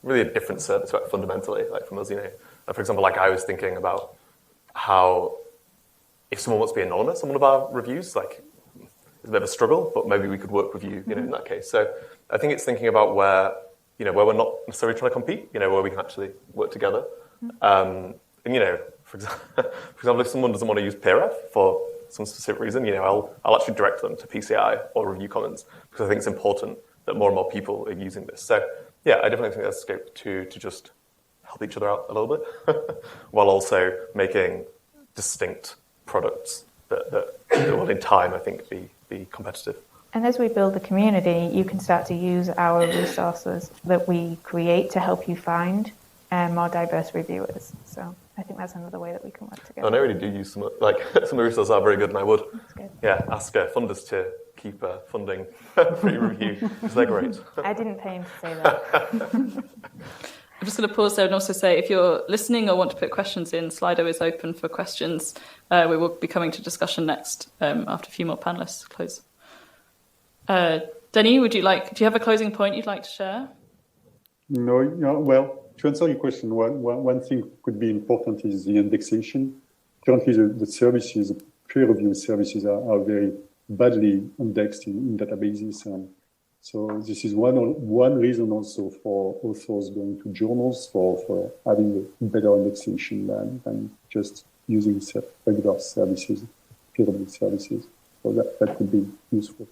[SPEAKER 5] really a different service, right, fundamentally, like from us, For example, like I was thinking about how if someone wants to be anonymous on one of our reviews, like it's a bit of a struggle, but maybe we could work with you, in that case. So I think it's thinking about where we're not necessarily trying to compete, where we can actually work together. And, for example, if someone doesn't want to use PeerRef for some specific reason, I'll actually direct them to PCI or Review Commons because I think it's important that more and more people are using this. So yeah, I definitely think there's scope to just help each other out a little bit while also making distinct products that will in time, I think, be competitive.
[SPEAKER 6] And as we build the community, you can start to use our resources that we create to help you find more diverse reviewers. So I think that's another way that we can work together.
[SPEAKER 5] And I really do use some of the resources are very good, and I would ask funders to keep funding pre-review because they're great.
[SPEAKER 6] I didn't pay him to say that.
[SPEAKER 1] I'm just going to pause there and also say, if you're listening or want to put questions in, Slido is open for questions. We will be coming to discussion next after a few more panelists close. Denis, do you have a closing point you'd like to share?
[SPEAKER 4] No, well, to answer your question, one thing could be important is the indexation. Currently, the services, peer review services are very badly indexed in databases. And so this is one reason also for authors going to journals for having a better indexation than just using regular services, peer review services. So that could be useful.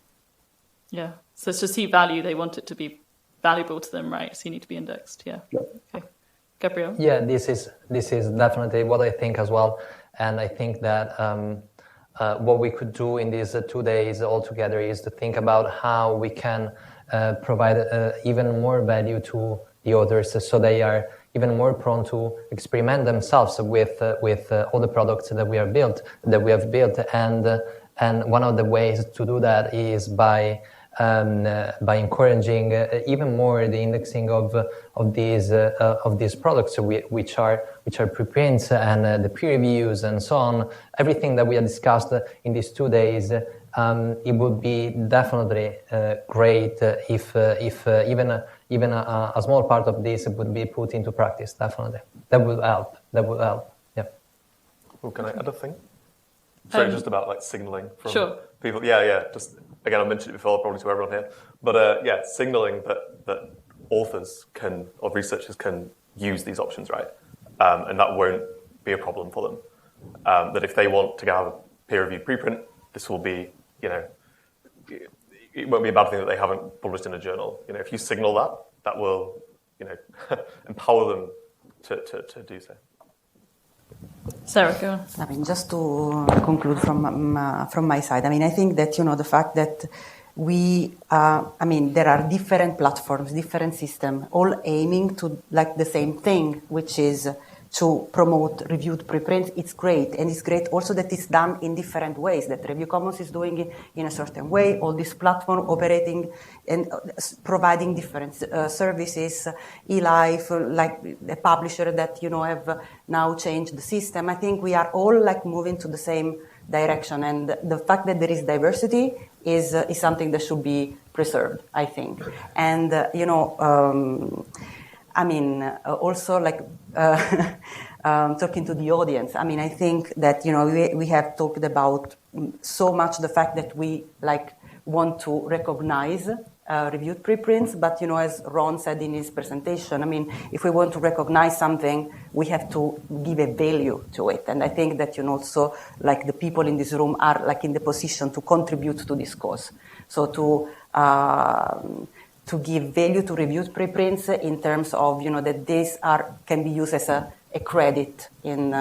[SPEAKER 1] Yeah. So to see value, they want it to be valuable to them, right? So you need to be indexed. Yeah. Okay. Gabriel?
[SPEAKER 3] Yeah, this is definitely what I think as well. And I think that what we could do in these 2 days altogether is to think about how we can provide even more value to the authors so they are even more prone to experiment themselves with all the products that we have built. And one of the ways to do that is by encouraging even more the indexing of these products, which are preprints and the peer reviews and so on. Everything that we have discussed in these 2 days, it would be definitely great if even a small part of this would be put into practice. Definitely, that would help. Yeah.
[SPEAKER 5] Well, can I add a thing? Sorry, just about signaling from people. Yeah. Just again, I mentioned it before, probably to everyone here. But signaling that authors or researchers can use these options, right? And that won't be a problem for them. That if they want to have a peer-reviewed preprint, this will be, it won't be a bad thing that they haven't published in a journal. If you signal that will, empower them to do so.
[SPEAKER 1] Sarah, go on.
[SPEAKER 2] I mean, just to conclude from my side, I think that, the fact that there are different platforms, different systems, all aiming to the same thing, which is to promote reviewed preprints. It's great. And it's great also that it's done in different ways, that Review Commons is doing it in a certain way, all these platforms operating and providing different services, eLife, like the publisher that, have now changed the system. I think we are all moving to the same direction. And the fact that there is diversity is something that should be preserved, I think. And, also talking to the audience. I think that, we have talked about so much the fact that we want to recognize reviewed preprints, but, as Ron said in his presentation, if we want to recognize something, we have to give a value to it. And I think that, also the people in this room are in the position to contribute to this cause. So to give value to reviewed preprints in terms of, that these can be used as a credit in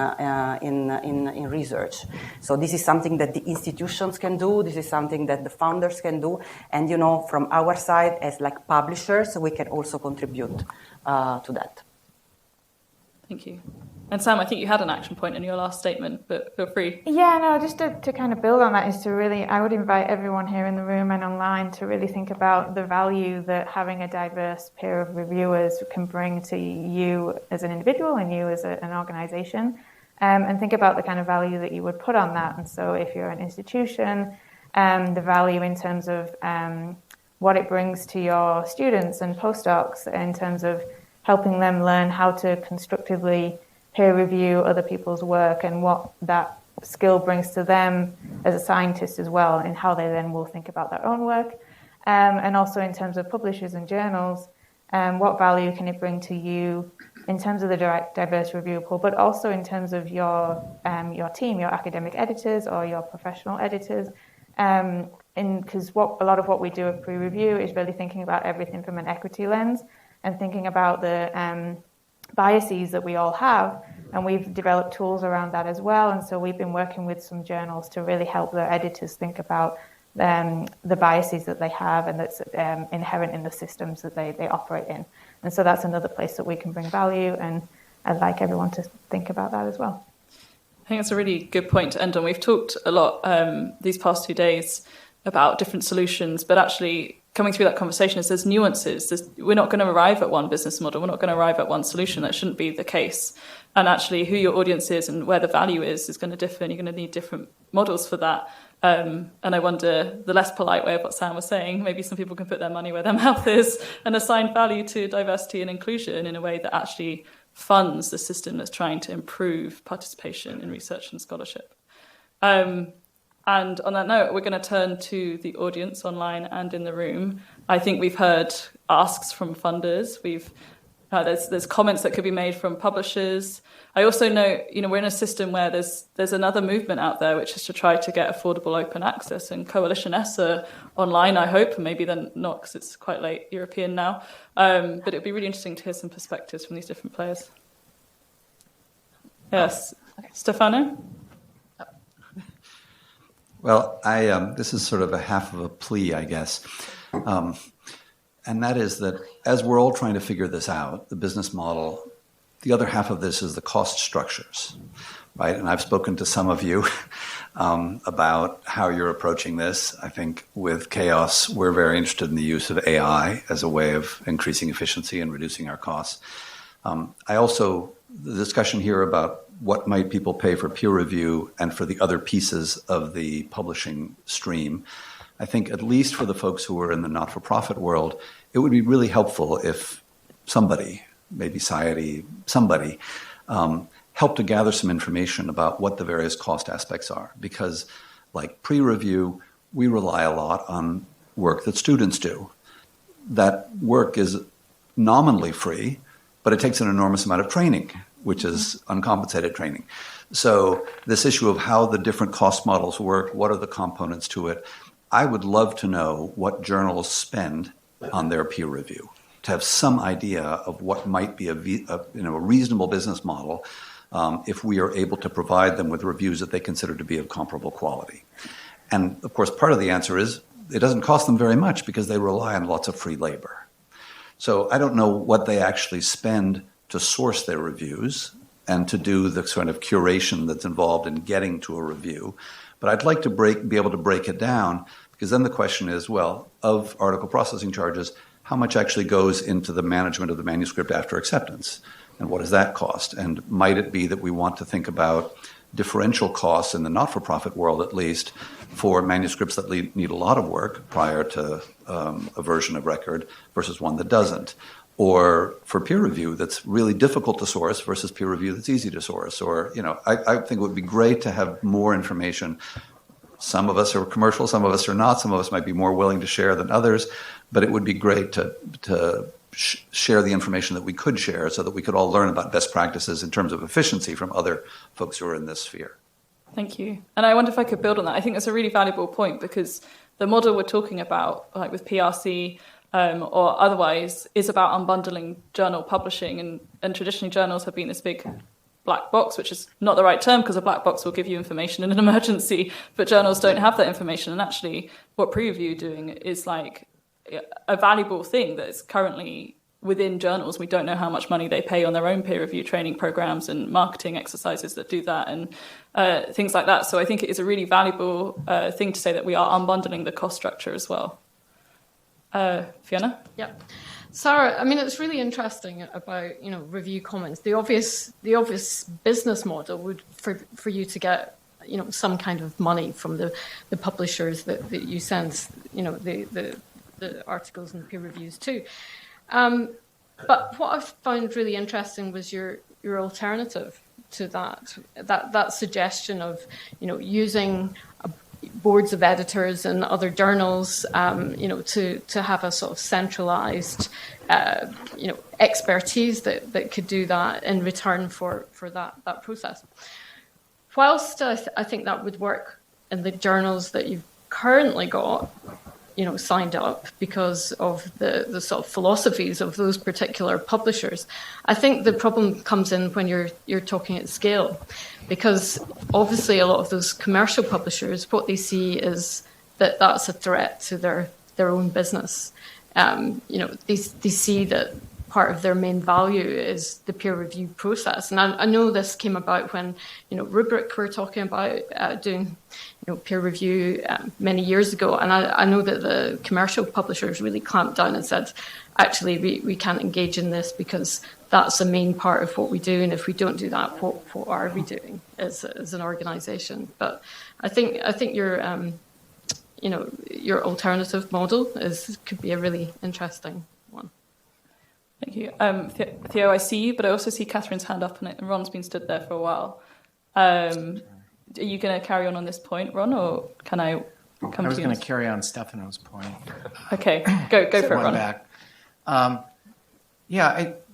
[SPEAKER 2] research. So this is something that the institutions can do. This is something that the founders can do. And, from our side as publishers, we can also contribute to that.
[SPEAKER 1] Thank you. And Sam, I think you had an action point in your last statement, but feel free.
[SPEAKER 6] Yeah, no, just to kind of build on that is to really, I would invite everyone here in the room and online to really think about the value that having a diverse peer of reviewers can bring to you as an individual and you as an organization, and think about the kind of value that you would put on that. And so if you're an institution, the value in terms of what it brings to your students and postdocs in terms of helping them learn how to constructively peer review other people's work and what that skill brings to them as a scientist as well, and how they then will think about their own work. And also in terms of publishers and journals, what value can it bring to you in terms of the diverse review pool, but also in terms of your team, your academic editors or your professional editors. Because a lot of what we do at PREreview is really thinking about everything from an equity lens and thinking about the biases that we all have, and we've developed tools around that as well. And so we've been working with some journals to really help their editors think about the biases that they have and that's inherent in the systems that they operate in. And so that's another place that we can bring value, and I'd like everyone to think about that as well.
[SPEAKER 1] I think that's a really good point to end on. We've talked a lot these past 2 days about different solutions, but actually coming through that conversation is there's nuances. We're not going to arrive at one business model. We're not going to arrive at one solution. That shouldn't be the case. And actually who your audience is and where the value is going to differ, and you're going to need different models for that. And I wonder, the less polite way of what Sam was saying, maybe some people can put their money where their mouth is and assign value to diversity and inclusion in a way that actually funds the system that's trying to improve participation in research and scholarship. And on that note, we're going to turn to the audience online and in the room. I think we've heard asks from funders. There's comments that could be made from publishers. I also know, we're in a system where there's another movement out there, which is to try to get affordable open access. And Coalition S are online, I hope, and maybe then not because it's quite late European now. But it'd be really interesting to hear some perspectives from these different players. Yes, okay. Stefano?
[SPEAKER 7] Well, this is sort of a half of a plea, I guess. And that is that as we're all trying to figure this out, the business model, the other half of this is the cost structures, right? And I've spoken to some of you about how you're approaching this. I think with Qeios, we're very interested in the use of AI as a way of increasing efficiency and reducing our costs. The discussion here about what might people pay for peer review and for the other pieces of the publishing stream, I think at least for the folks who are in the not-for-profit world, it would be really helpful if somebody, maybe society, somebody, helped to gather some information about what the various cost aspects are. Because like PREreview, we rely a lot on work that students do. That work is nominally free, but it takes an enormous amount of training, which is uncompensated training. So this issue of how the different cost models work, what are the components to it, I would love to know what journals spend on their peer review, to have some idea of what might be a reasonable business model if we are able to provide them with reviews that they consider to be of comparable quality. And of course, part of the answer is it doesn't cost them very much because they rely on lots of free labor. So I don't know what they actually spend to source their reviews and to do the sort of curation that's involved in getting to a review. But I'd like to be able to break it down, because then the question is, well, of article processing charges, how much actually goes into the management of the manuscript after acceptance? And what does that cost? And might it be that we want to think about differential costs in the not-for-profit world, at least, for manuscripts that need a lot of work prior to a version of record versus one that doesn't? Or for peer review that's really difficult to source versus peer review that's easy to source. Or, I think it would be great to have more information. Some of us are commercial, some of us are not. Some of us might be more willing to share than others. But it would be great to share the information that we could share so that we could all learn about best practices in terms of efficiency from other folks who are in this sphere.
[SPEAKER 1] Thank you. And I wonder if I could build on that. I think that's a really valuable point, because the model we're talking about, like with PRC, or otherwise, is about unbundling journal publishing. And traditionally journals have been this big black box, which is not the right term, because a black box will give you information in an emergency, but journals don't have that information. And actually what PREreview doing is like a valuable thing that is currently within journals. We don't know how much money they pay on their own peer review training programs and marketing exercises that do that and things like that. So I think it is a really valuable thing to say that we are unbundling the cost structure as well. Fiona?
[SPEAKER 8] Yeah. Sara, it's really interesting about, review comments. The obvious business model would for you to get some kind of money from the publishers that you send, the articles and peer reviews to. But what I found really interesting was your alternative to that suggestion of, using boards of editors and other journals, to have a sort of centralized, expertise that could do that in return for that process. Whilst I think that would work in the journals that you've currently got, signed up because of the sort of philosophies of those particular publishers, I think the problem comes in when you're talking at scale, because obviously a lot of those commercial publishers, what they see is that's a threat to their own business. They see that part of their main value is the peer review process. And I know this came about when, Rubric were talking about doing, peer review many years ago. And I know that the commercial publishers really clamped down and said, actually, we can't engage in this because that's the main part of what we do. And if we don't do that, what are we doing as an organization? But I think your alternative model could be a really interesting one.
[SPEAKER 1] Thank you. Theo, I see you, but I also see Catherine's hand up, and Ron's been stood there for a while. Are you going to carry on this point, Ron, or can I come to you?
[SPEAKER 9] I was going to carry on Stefano's point.
[SPEAKER 1] Okay, go for it, Ron.
[SPEAKER 9] Back.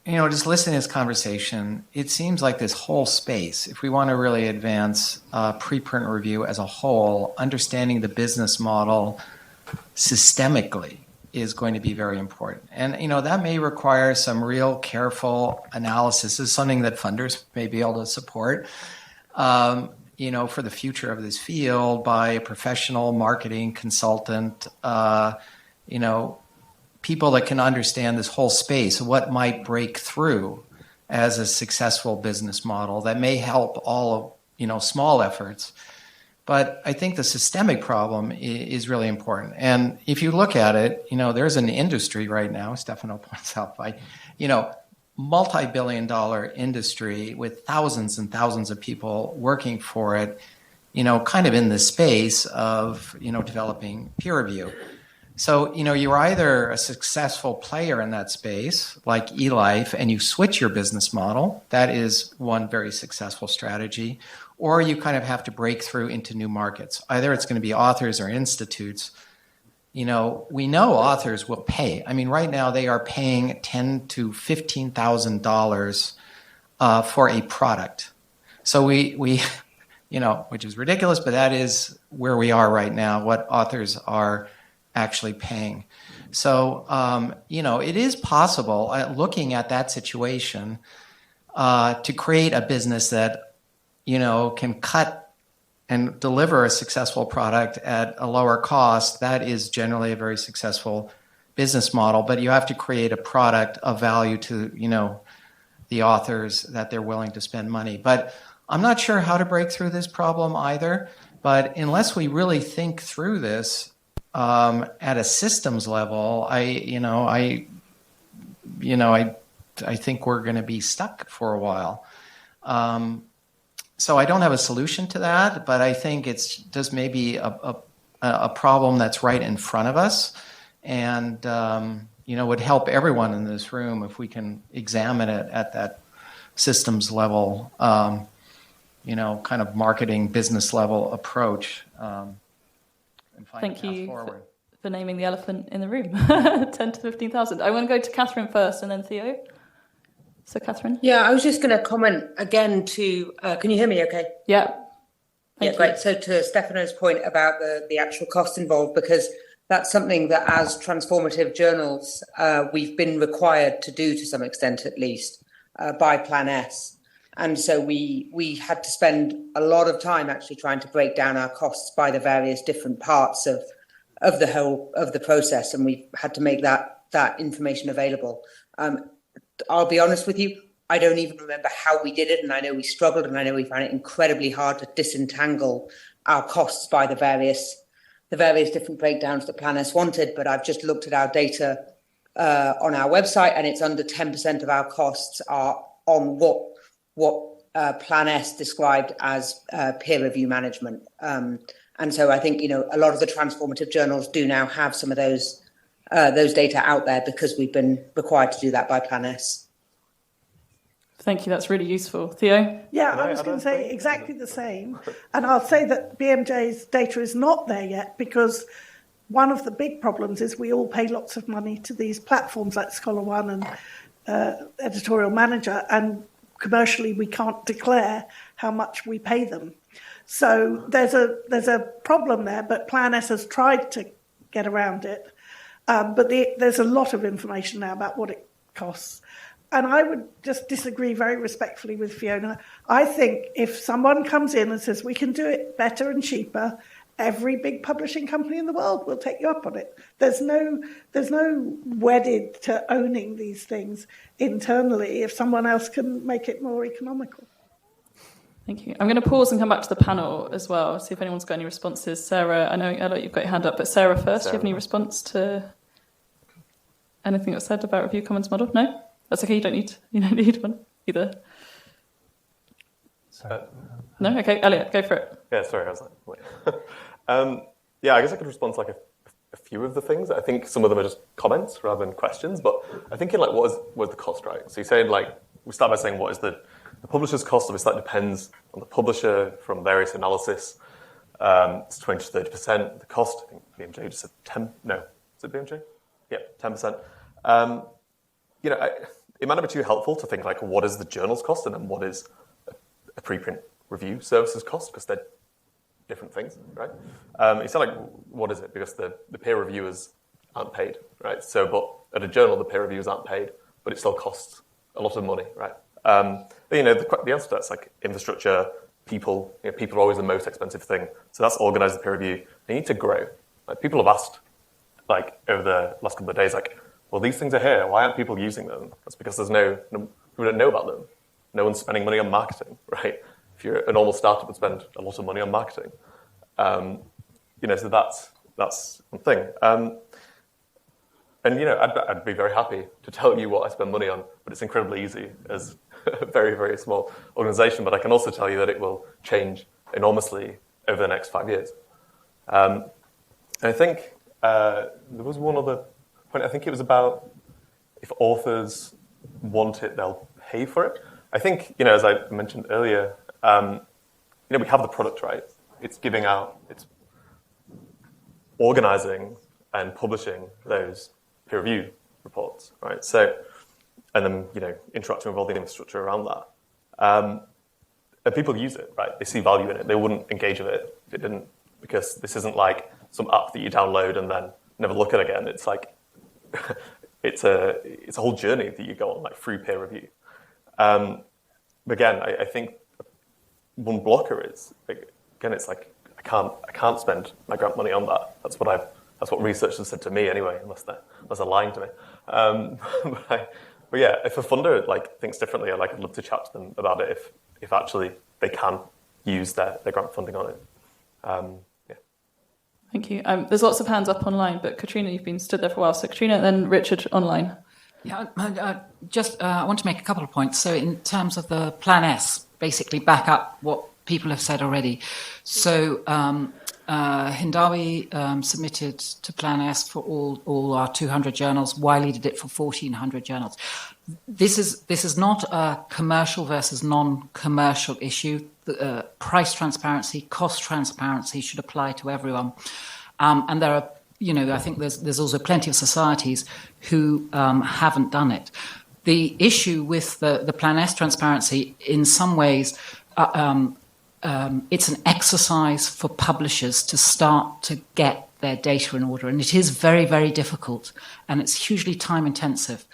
[SPEAKER 9] Just listening to this conversation, it seems like this whole space, if we want to really advance preprint review as a whole, understanding the business model systemically is going to be very important. And, that may require some real careful analysis. This is something that funders may be able to support, for the future of this field by a professional marketing consultant, people that can understand this whole space, what might break through as a successful business model that may help all of, small efforts. But I think the systemic problem is really important. And if you look at it, there's an industry right now, Stefano points out, multi-billion-dollar industry with thousands and thousands of people working for it, kind of in the space of, developing peer review. So, you're either a successful player in that space, like eLife, and you switch your business model. That is one very successful strategy. Or you kind of have to break through into new markets. Either it's going to be authors or institutes. We know authors will pay. I mean, right now they are paying $10,000 to $15,000 for a product. So we which is ridiculous, but that is where we are right now, what authors are actually paying. So, it is possible, looking at that situation, to create a business that can cut and deliver a successful product at a lower cost. That is generally a very successful business model, but you have to create a product of value to, the authors that they're willing to spend money. But I'm not sure how to break through this problem either, but unless we really think through this at a systems level, I think we're going to be stuck for a while. So I don't have a solution to that, but I think it's just maybe a problem that's right in front of us, and would help everyone in this room if we can examine it at that systems level, kind of marketing business level approach, and find
[SPEAKER 1] Thank
[SPEAKER 9] a path
[SPEAKER 1] you
[SPEAKER 9] forward.
[SPEAKER 1] for naming the elephant in the room. 10 to 15,000. I want to go to Catherine first, and then Theo. So, Catherine?
[SPEAKER 10] Yeah, I was just going to comment again to, can you hear me okay?
[SPEAKER 1] Yeah.
[SPEAKER 10] Yeah, great. So to Stefano's point about the actual cost involved, because that's something that as transformative journals, we've been required to do to some extent, at least, by Plan S. And so we had to spend a lot of time actually trying to break down our costs by the various different parts of the process. And we had to make that information available. I'll be honest with you, I don't even remember how we did it. And I know we struggled, and I know we found it incredibly hard to disentangle our costs by the various different breakdowns that Plan S wanted. But I've just looked at our data on our website, and it's under 10% of our costs are on what Plan S described as peer review management. And so I think, a lot of the transformative journals do now have some of those data out there because we've been required to do that by Plan S.
[SPEAKER 1] Thank you, that's really useful. Theo?
[SPEAKER 11] Yeah, I was going to say exactly the same. And I'll say that BMJ's data is not there yet because one of the big problems is we all pay lots of money to these platforms like Scholar One and Editorial Manager, and commercially we can't declare how much we pay them. So there's a problem there, but Plan S has tried to get around it. But there's a lot of information now about what it costs. And I would just disagree very respectfully with Fiona. I think if someone comes in and says we can do it better and cheaper, every big publishing company in the world will take you up on it. There's no wedded to owning these things internally if someone else can make it more economical.
[SPEAKER 1] Thank you. I'm going to pause and come back to the panel as well, see if anyone's got any responses. Sarah, I know Elliott, you've got your hand up, but Sarah first. Do you have any response to anything that's said about Review Commons model? No? That's okay, you don't need one either.
[SPEAKER 5] Sorry.
[SPEAKER 1] No? Okay, Elliott, go for it.
[SPEAKER 5] Yeah, sorry, I was like, wait. Yeah, I guess I could respond to a few of the things. I think some of them are just comments rather than questions, but I think in what is the cost, right? So you say we start by saying what is the publisher's cost. Obviously that depends on the publisher from various analysis. It's 20 to 30%. The cost, I think BMJ just said 10, no, is it BMJ? Yeah, 10%. It might not be too helpful to think what is the journal's cost and then what is a preprint review services cost, because they're different things, right? It's not what is it? Because the peer reviewers aren't paid, right? So, but at a journal, the peer reviewers aren't paid, but it still costs a lot of money, right? The answer to that's infrastructure, people. People are always the most expensive thing. So that's organize the peer review. They need to grow. People have asked, over the last couple of days, well, these things are here. Why aren't people using them? That's because there's people don't know about them. No one's spending money on marketing, right? If you're a normal startup, would spend a lot of money on marketing. So that's one thing. I'd be very happy to tell you what I spend money on, but it's incredibly easy as a very, very small organization. But I can also tell you that it will change enormously over the next 5 years. And I think there was one other point. I think it was about if authors want it, they'll pay for it. I think, as I mentioned earlier, we have the product, right? It's giving out, it's organizing and publishing those peer review reports, right? So, and then, interacting with all the infrastructure around that. And people use it, right? They see value in it. They wouldn't engage with it if it didn't, because this isn't like some app that you download and then never look at again. It's it's a whole journey that you go on, through peer review. Again, I think one blocker is, again, it's I can't spend my grant money on that. That's what researchers said to me anyway, unless they're lying to me. But yeah, if a funder thinks differently, I'd love to chat to them about it if actually they can use their grant funding on it. Yeah.
[SPEAKER 1] Thank you. There's lots of hands up online, but Katrina, you've been stood there for a while. So Katrina, then Richard online.
[SPEAKER 12] Yeah, I want to make a couple of points. So in terms of the Plan S, basically back up what people have said already. So Hindle submitted to Plan S for all our 200 journals. Wiley did it for 1,400 journals. This is not a commercial versus non-commercial issue. Price transparency, cost transparency should apply to everyone. And there are, I think there's also plenty of societies who haven't done it. The issue with the Plan S transparency, in some ways, it's an exercise for publishers to start to get their data in order. And it is very, very difficult, and it's hugely time intensive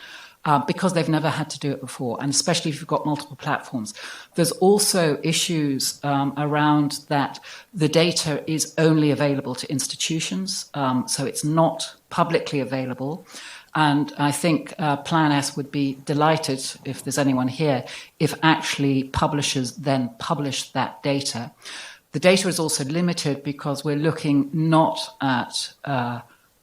[SPEAKER 12] because they've never had to do it before, and especially if you've got multiple platforms. There's also issues around that the data is only available to institutions, so it's not publicly available. And I think Plan S would be delighted, if there's anyone here, if actually publishers then publish that data. The data is also limited because we're looking not at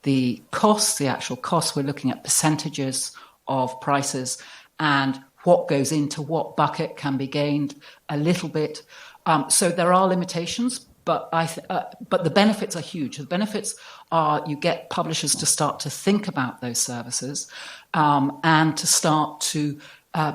[SPEAKER 12] the costs, the actual costs, we're looking at percentages of prices and what goes into what bucket can be gained a little bit. So there are limitations, but but the benefits are huge. The benefits are you get publishers to start to think about those services and to start to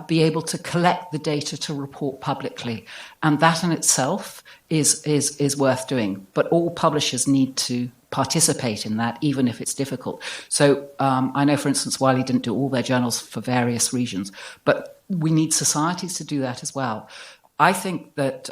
[SPEAKER 12] be able to collect the data to report publicly. And that in itself is worth doing. But all publishers need to participate in that, even if it's difficult. So I know, for instance, Wiley didn't do all their journals for various reasons, but we need societies to do that as well. I think that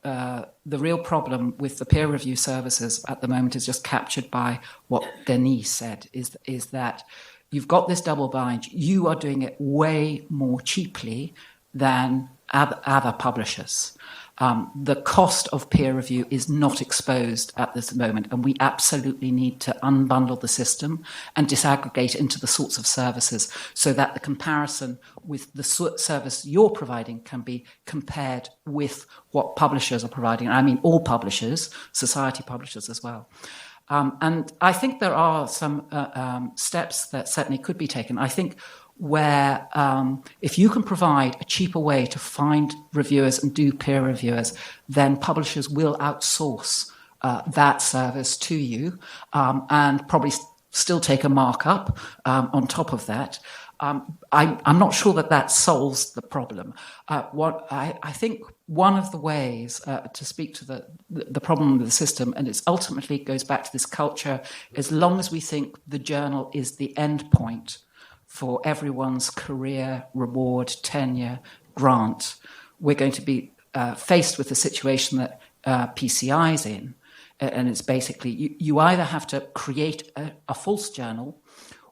[SPEAKER 12] the real problem with the peer review services at the moment is just captured by what Denis said, is that you've got this double bind. You are doing it way more cheaply than other publishers. The cost of peer review is not exposed at this moment, and we absolutely need to unbundle the system and disaggregate into the sorts of services so that the comparison with the service you're providing can be compared with what publishers are providing. I mean, all publishers, society publishers as well. And I think there are some steps that certainly could be taken. I think where if you can provide a cheaper way to find reviewers and do peer reviewers, then publishers will outsource that service to you and probably still take a markup on top of that. I'm not sure that solves the problem. I think one of the ways to speak to the problem with the system, and it ultimately goes back to this culture, as long as we think the journal is the end point for everyone's career, reward, tenure, grant, we're going to be faced with the situation that PCI is in. And it's basically, you either have to create a false journal,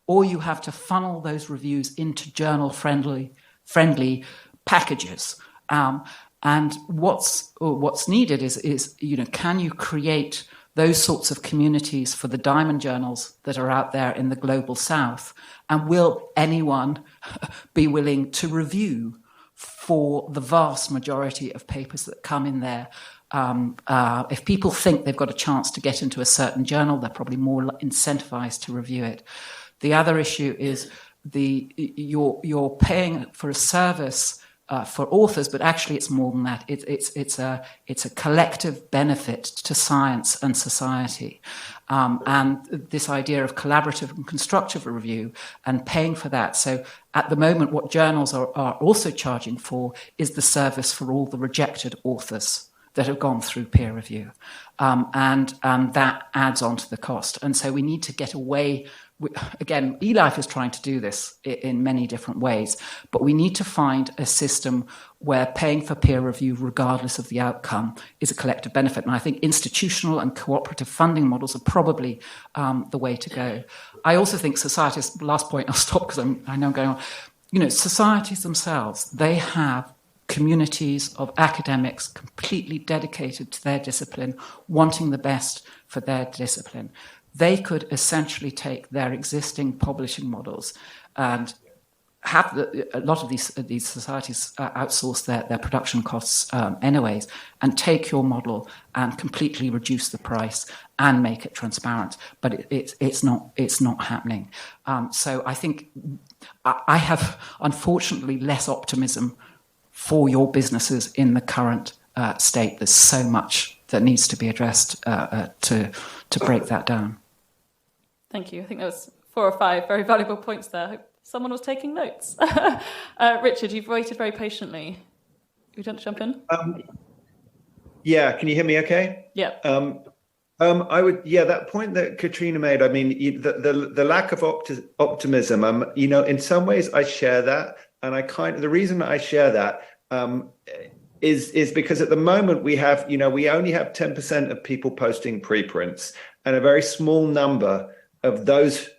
[SPEAKER 12] or you have to funnel those reviews into journal-friendly packages. And what's needed is can you create those sorts of communities for the diamond journals that are out there in the global south? And will anyone be willing to review for the vast majority of papers that come in there? If people think they've got a chance to get into a certain journal, they're probably more incentivized to review it. The other issue is you're paying for a service for authors, but actually it's more than that. It's a collective benefit to science and society. And this idea of collaborative and constructive review and paying for that. So at the moment, what journals are also charging for is the service for all the rejected authors that have gone through peer review. And that adds on to the cost. And so we need to get away. Again, eLife is trying to do this in many different ways, but we need to find a system where paying for peer review, regardless of the outcome, is a collective benefit. And I think institutional and cooperative funding models are probably the way to go. I also think societies, last point, I'll stop because I know I'm going on, societies themselves, they have communities of academics completely dedicated to their discipline, wanting the best for their discipline. They could essentially take their existing publishing models and have a lot of these societies outsource their production costs anyways, and take your model and completely reduce the price and make it transparent. But it's not happening. So I think I have, unfortunately, less optimism for your businesses in the current state. There's so much that needs to be addressed to break that down.
[SPEAKER 1] Thank you. I think there was 4 or 5 very valuable points there. I hope someone was taking notes. Richard, you've waited very patiently. You want to jump in?
[SPEAKER 13] Yeah, can you hear me okay?
[SPEAKER 1] Yeah.
[SPEAKER 13] I would, that point that Katrina made, I mean, the lack of optimism, in some ways I share that. And the reason I share that is because at the moment we have, we only have 10% of people posting preprints, and a very small number of those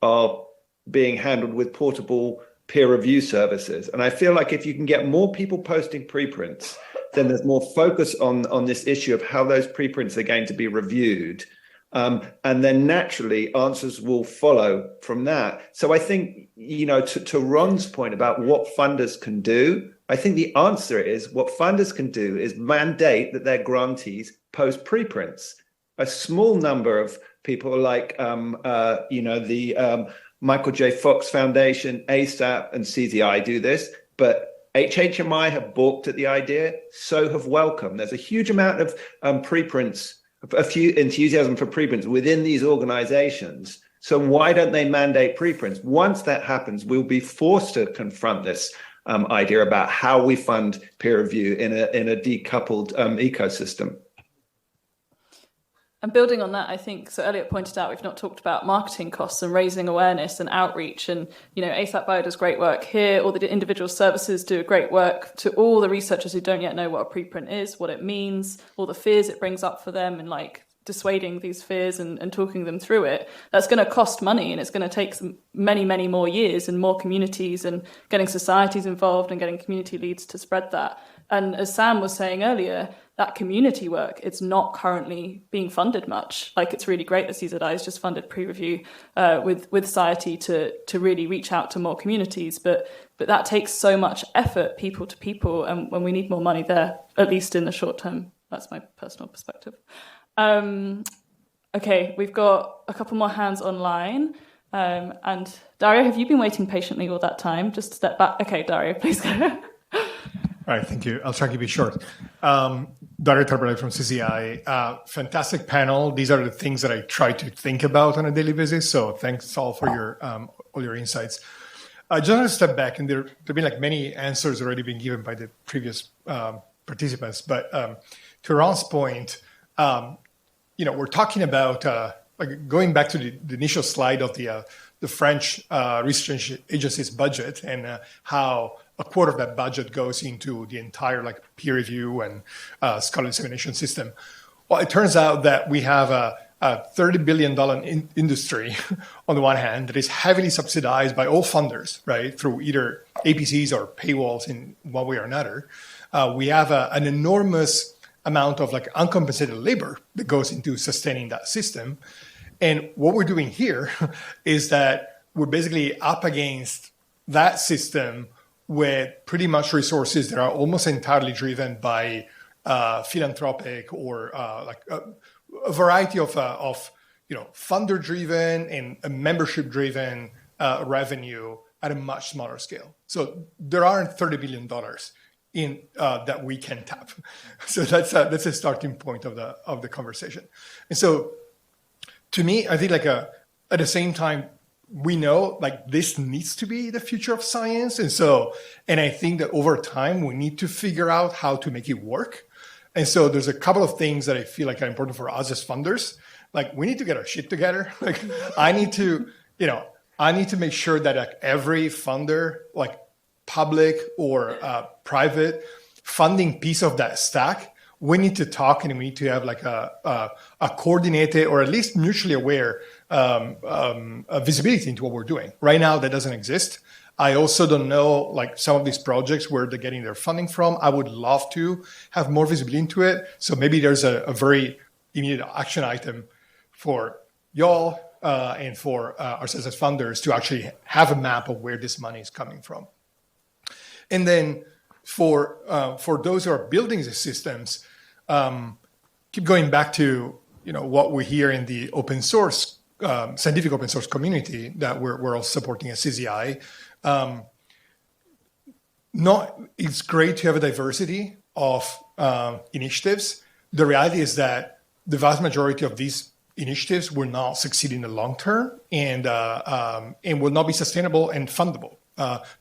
[SPEAKER 13] are being handled with portable peer review services. And I feel like if you can get more people posting preprints, then there's more focus on this issue of how those preprints are going to be reviewed. And then naturally answers will follow from that. So I think, to Ron's point about what funders can do, I think the answer is what funders can do is mandate that their grantees post preprints. A small number of people like, the Michael J. Fox Foundation, ASAP, and CZI do this. but HHMI have balked at the idea, so have Wellcome. There's a huge amount of preprints, a few enthusiasm for preprints within these organizations. So why don't they mandate preprints? Once that happens, we'll be forced to confront this idea about how we fund peer review in a decoupled ecosystem.
[SPEAKER 1] And building on that, I think, so Elliott pointed out, we've not talked about marketing costs and raising awareness and outreach. And, ASAP Bio does great work here. All the individual services do great work to all the researchers who don't yet know what a preprint is, what it means, all the fears it brings up for them, and dissuading these fears and talking them through it. That's going to cost money, and it's going to take many, many more years and more communities and getting societies involved and getting community leads to spread that. And as Sam was saying earlier, that community work, it's not currently being funded much. It's really great that CZI has just funded PREreview with Society to really reach out to more communities, but that takes so much effort, people to people, and when we need more money there, at least in the short term. That's my personal perspective. Okay, we've got a couple more hands online. And Dario, have you been waiting patiently all that time? Just step back. Okay, Dario, please go.
[SPEAKER 14] All right, thank you. I'll try to keep it short. Dario Tarbarelli from CCI. Fantastic panel. These are the things that I try to think about on a daily basis. So thanks all for your all your insights. I just want to step back, and there have been many answers already been given by the previous participants. But to Ron's point, we're talking about going back to the initial slide of the French research agency's budget and how a quarter of that budget goes into the entire peer review and scholarly dissemination system. Well, it turns out that we have a $30 billion industry on the one hand that is heavily subsidized by all funders, right, through either APCs or paywalls in one way or another. We have an enormous amount of uncompensated labor that goes into sustaining that system. And what we're doing here is that we're basically up against that system with pretty much resources that are almost entirely driven by philanthropic or a variety of funder-driven and membership-driven revenue at a much smaller scale. So there aren't $30 billion in that we can tap. So that's a starting point of the conversation. And so, to me, I think at the same time, we know this needs to be the future of science. And I think that over time, we need to figure out how to make it work. And so there's a couple of things that I feel are important for us as funders. We need to get our shit together. I need to make sure that every funder, public or private funding piece of that stack, we need to talk and we need to have a coordinated or at least mutually aware visibility into what we're doing. Right now, that doesn't exist. I also don't know some of these projects where they're getting their funding from. I would love to have more visibility into it. So maybe there's a very immediate action item for y'all and for ourselves as funders to actually have a map of where this money is coming from. And then for those who are building the systems, keep going back to what we hear in the open source, scientific open source community that we're all supporting at CZI. It's great to have a diversity of initiatives. The reality is that the vast majority of these initiatives will not succeed in the long term and will not be sustainable and fundable,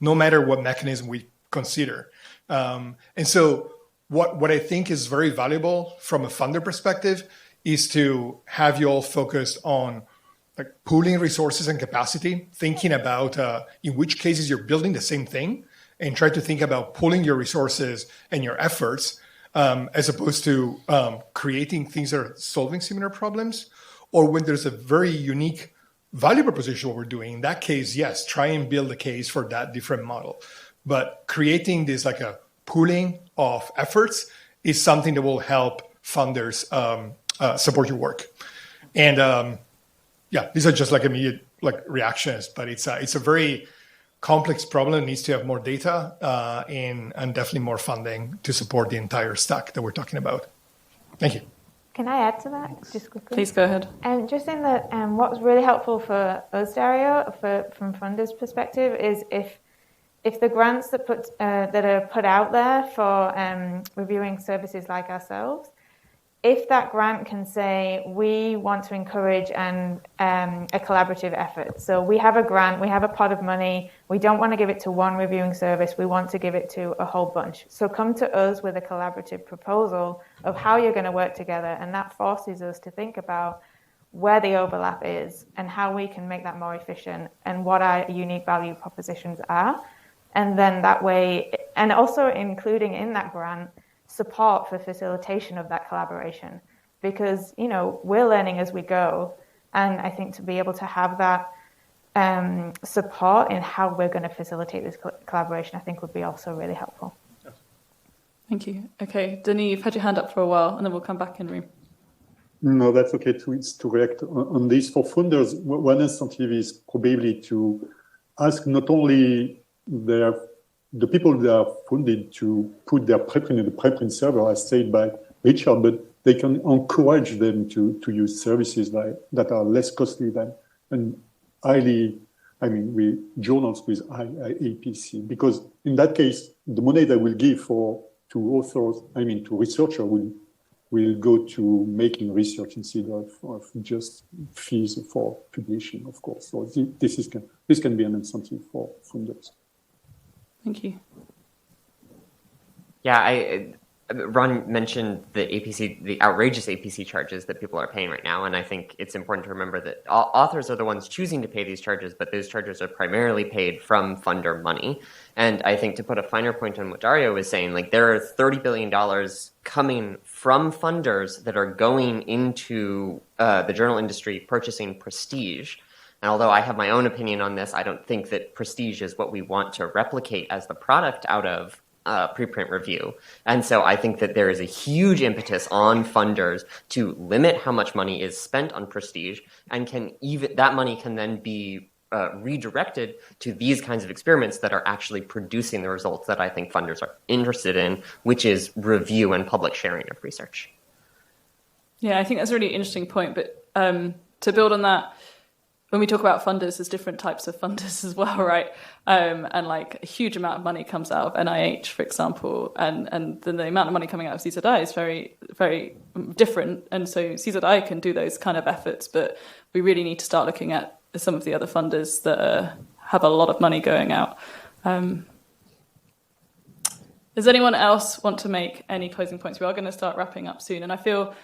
[SPEAKER 14] no matter what mechanism we consider. And so what I think is very valuable from a funder perspective is to have you all focused on pooling resources and capacity, thinking about in which cases you're building the same thing, and try to think about pooling your resources and your efforts as opposed to creating things that are solving similar problems. Or when there's a very unique value proposition what we're doing, in that case, yes, try and build a case for that different model. But creating this a pooling of efforts is something that will help funders support your work. And these are just immediate reactions, but it's a very complex problem. It needs to have more data and definitely more funding to support the entire stack that we're talking about. Thank you.
[SPEAKER 6] Can I add to that just quickly?
[SPEAKER 1] Please go ahead.
[SPEAKER 6] And just in that, what was really helpful for us, Dario, from funders' perspective, is if if the grants that are put out there for reviewing services like ourselves, if that grant can say, we want to encourage a collaborative effort. So we have a grant, we have a pot of money, we don't want to give it to one reviewing service, we want to give it to a whole bunch. So come to us with a collaborative proposal of how you're going to work together, and that forces us to think about where the overlap is and how we can make that more efficient and what our unique value propositions are. And then that way, and also including in that grant, support for facilitation of that collaboration, because we're learning as we go, and I think to be able to have that support in how we're going to facilitate this collaboration, I think would be also really helpful.
[SPEAKER 1] Thank you. Okay, Denis, you've had your hand up for a while, and then we'll come back in the room.
[SPEAKER 4] No, that's okay to react on this. For funders, one incentive is probably to ask not only the people that are funded to put their preprint in the preprint server, as said by Richard, but they can encourage them to use services that are less costly than journals with high APC, because in that case, the money they will give to authors, to researcher will go to making research instead of just fees for publishing, of course. So this can be an incentive for funders.
[SPEAKER 1] Thank you.
[SPEAKER 15] Yeah, Ron mentioned the outrageous APC charges that people are paying right now, and I think it's important to remember that authors are the ones choosing to pay these charges, but those charges are primarily paid from funder money. And I think to put a finer point on what Dario was saying, there are $30 billion coming from funders that are going into the journal industry purchasing prestige. And although I have my own opinion on this, I don't think that prestige is what we want to replicate as the product out of preprint review. And so I think that there is a huge impetus on funders to limit how much money is spent on prestige, and that money can then be redirected to these kinds of experiments that are actually producing the results that I think funders are interested in, which is review and public sharing of research.
[SPEAKER 1] Yeah, I think that's a really interesting point. But to build on that, when we talk about funders, there's different types of funders as well, right? And a huge amount of money comes out of NIH, for example, and then the amount of money coming out of CZI is very, very different. And so CZI can do those kind of efforts, but we really need to start looking at some of the other funders that have a lot of money going out. Does anyone else want to make any closing points? We are going to start wrapping up soon, and I feel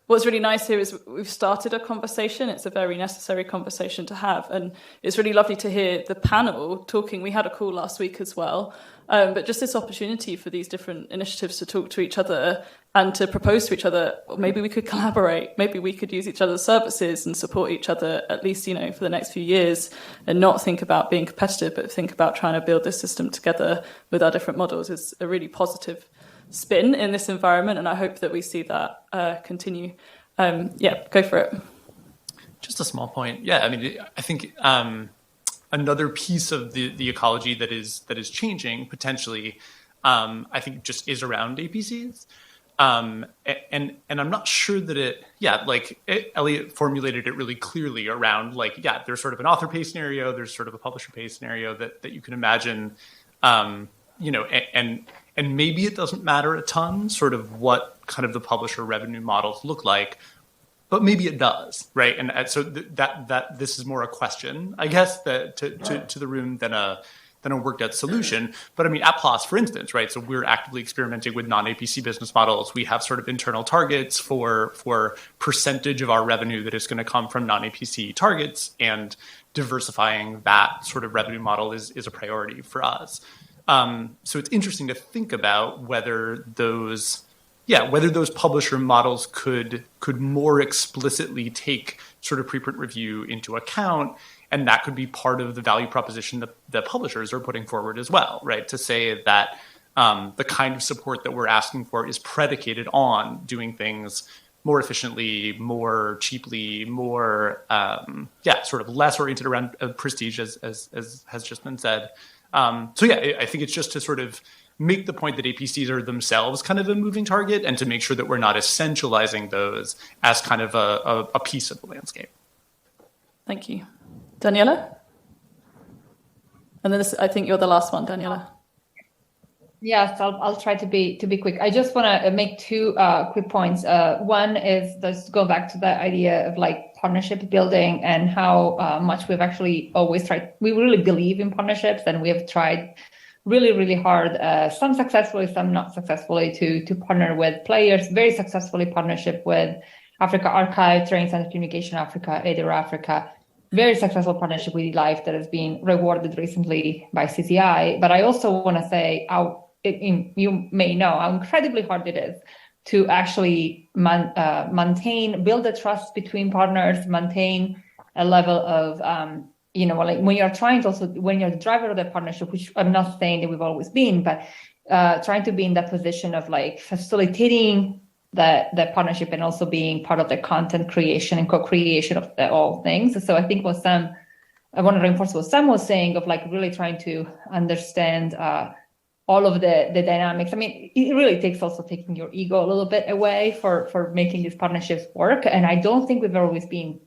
[SPEAKER 1] what's really nice here is we've started a conversation. It's a very necessary conversation to have. And it's really lovely to hear the panel talking. We had a call last week as well. But just this opportunity for these different initiatives to talk to each other and to propose to each other, maybe we could collaborate. Maybe we could use each other's services and support each other, at least, for the next few years, and not think about being competitive, but think about trying to build this system together with our different models. Is a really positive spin in this environment, and I hope that we see that continue. Go for it.
[SPEAKER 16] Just a small point. Yeah, I think another piece of the ecology that is changing potentially, I think, just is around APCs, and I'm not sure that Elliott formulated it really clearly around there's sort of an author pay scenario, there's sort of a publisher pay scenario that you can imagine, and maybe it doesn't matter a ton sort of what kind of the publisher revenue models look like, but maybe it does, right? And so that this is more a question, I guess, that to the room than a worked out solution. But at PLOS, for instance, right? So we're actively experimenting with non-APC business models. We have sort of internal targets for percentage of our revenue that is going to come from non-APC targets, and diversifying that sort of revenue model is a priority for us. So it's interesting to think about whether those publisher models could more explicitly take sort of preprint review into account, and that could be part of the value proposition that publishers are putting forward as well, right? To say that the kind of support that we're asking for is predicated on doing things more efficiently, more cheaply, more sort of less oriented around prestige, as has just been said. I think it's just to sort of make the point that APCs are themselves kind of a moving target, and to make sure that we're not essentializing those as kind of a piece of the landscape.
[SPEAKER 1] Thank you. Daniela? And then I think you're the last one, Daniela.
[SPEAKER 17] Yes, I'll try to be quick. I just want to make two quick points. One is just go back to that idea of like partnership building and how much we've actually always tried. We really believe in partnerships, and we have tried really, really hard, some successfully, some not successfully, to partner with players. Very successfully partnership with Africa Archive, Training Center Communication Africa, EDER Africa. Very successful partnership with Life that has been rewarded recently by CCI. But I also want to say, you may know how incredibly hard it is to actually maintain, build the trust between partners, maintain a level of, like when you're trying to also, when you're the driver of the partnership, which I'm not saying that we've always been, but trying to be in that position of like facilitating the partnership and also being part of the content creation and co-creation of all things. So I think I want to reinforce what Sam was saying of like really trying to understand all of the dynamics. I mean, it really takes also taking your ego a little bit away for making these partnerships work. And I don't think we've always been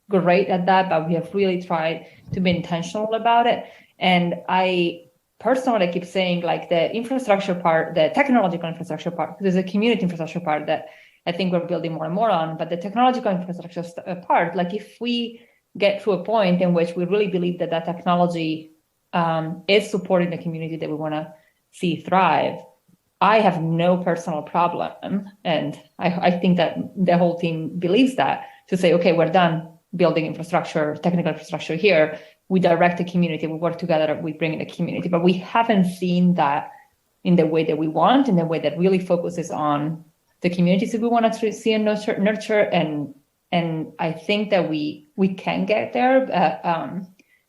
[SPEAKER 17] great at that, but we have really tried to be intentional about it. And I personally keep saying like the infrastructure part, the technological infrastructure part, there's a community infrastructure part that I think we're building more and more on, but the technological infrastructure part, like if we get to a point in which we really believe that technology is supporting the community that we want to see thrive, I have no personal problem. And I think that the whole team believes that, to say, okay, we're done building infrastructure, technical infrastructure here. We direct the community, we work together, we bring in the community, but we haven't seen that in the way that we want, in the way that really focuses on the communities that we want to see and nurture. And I think that we can get there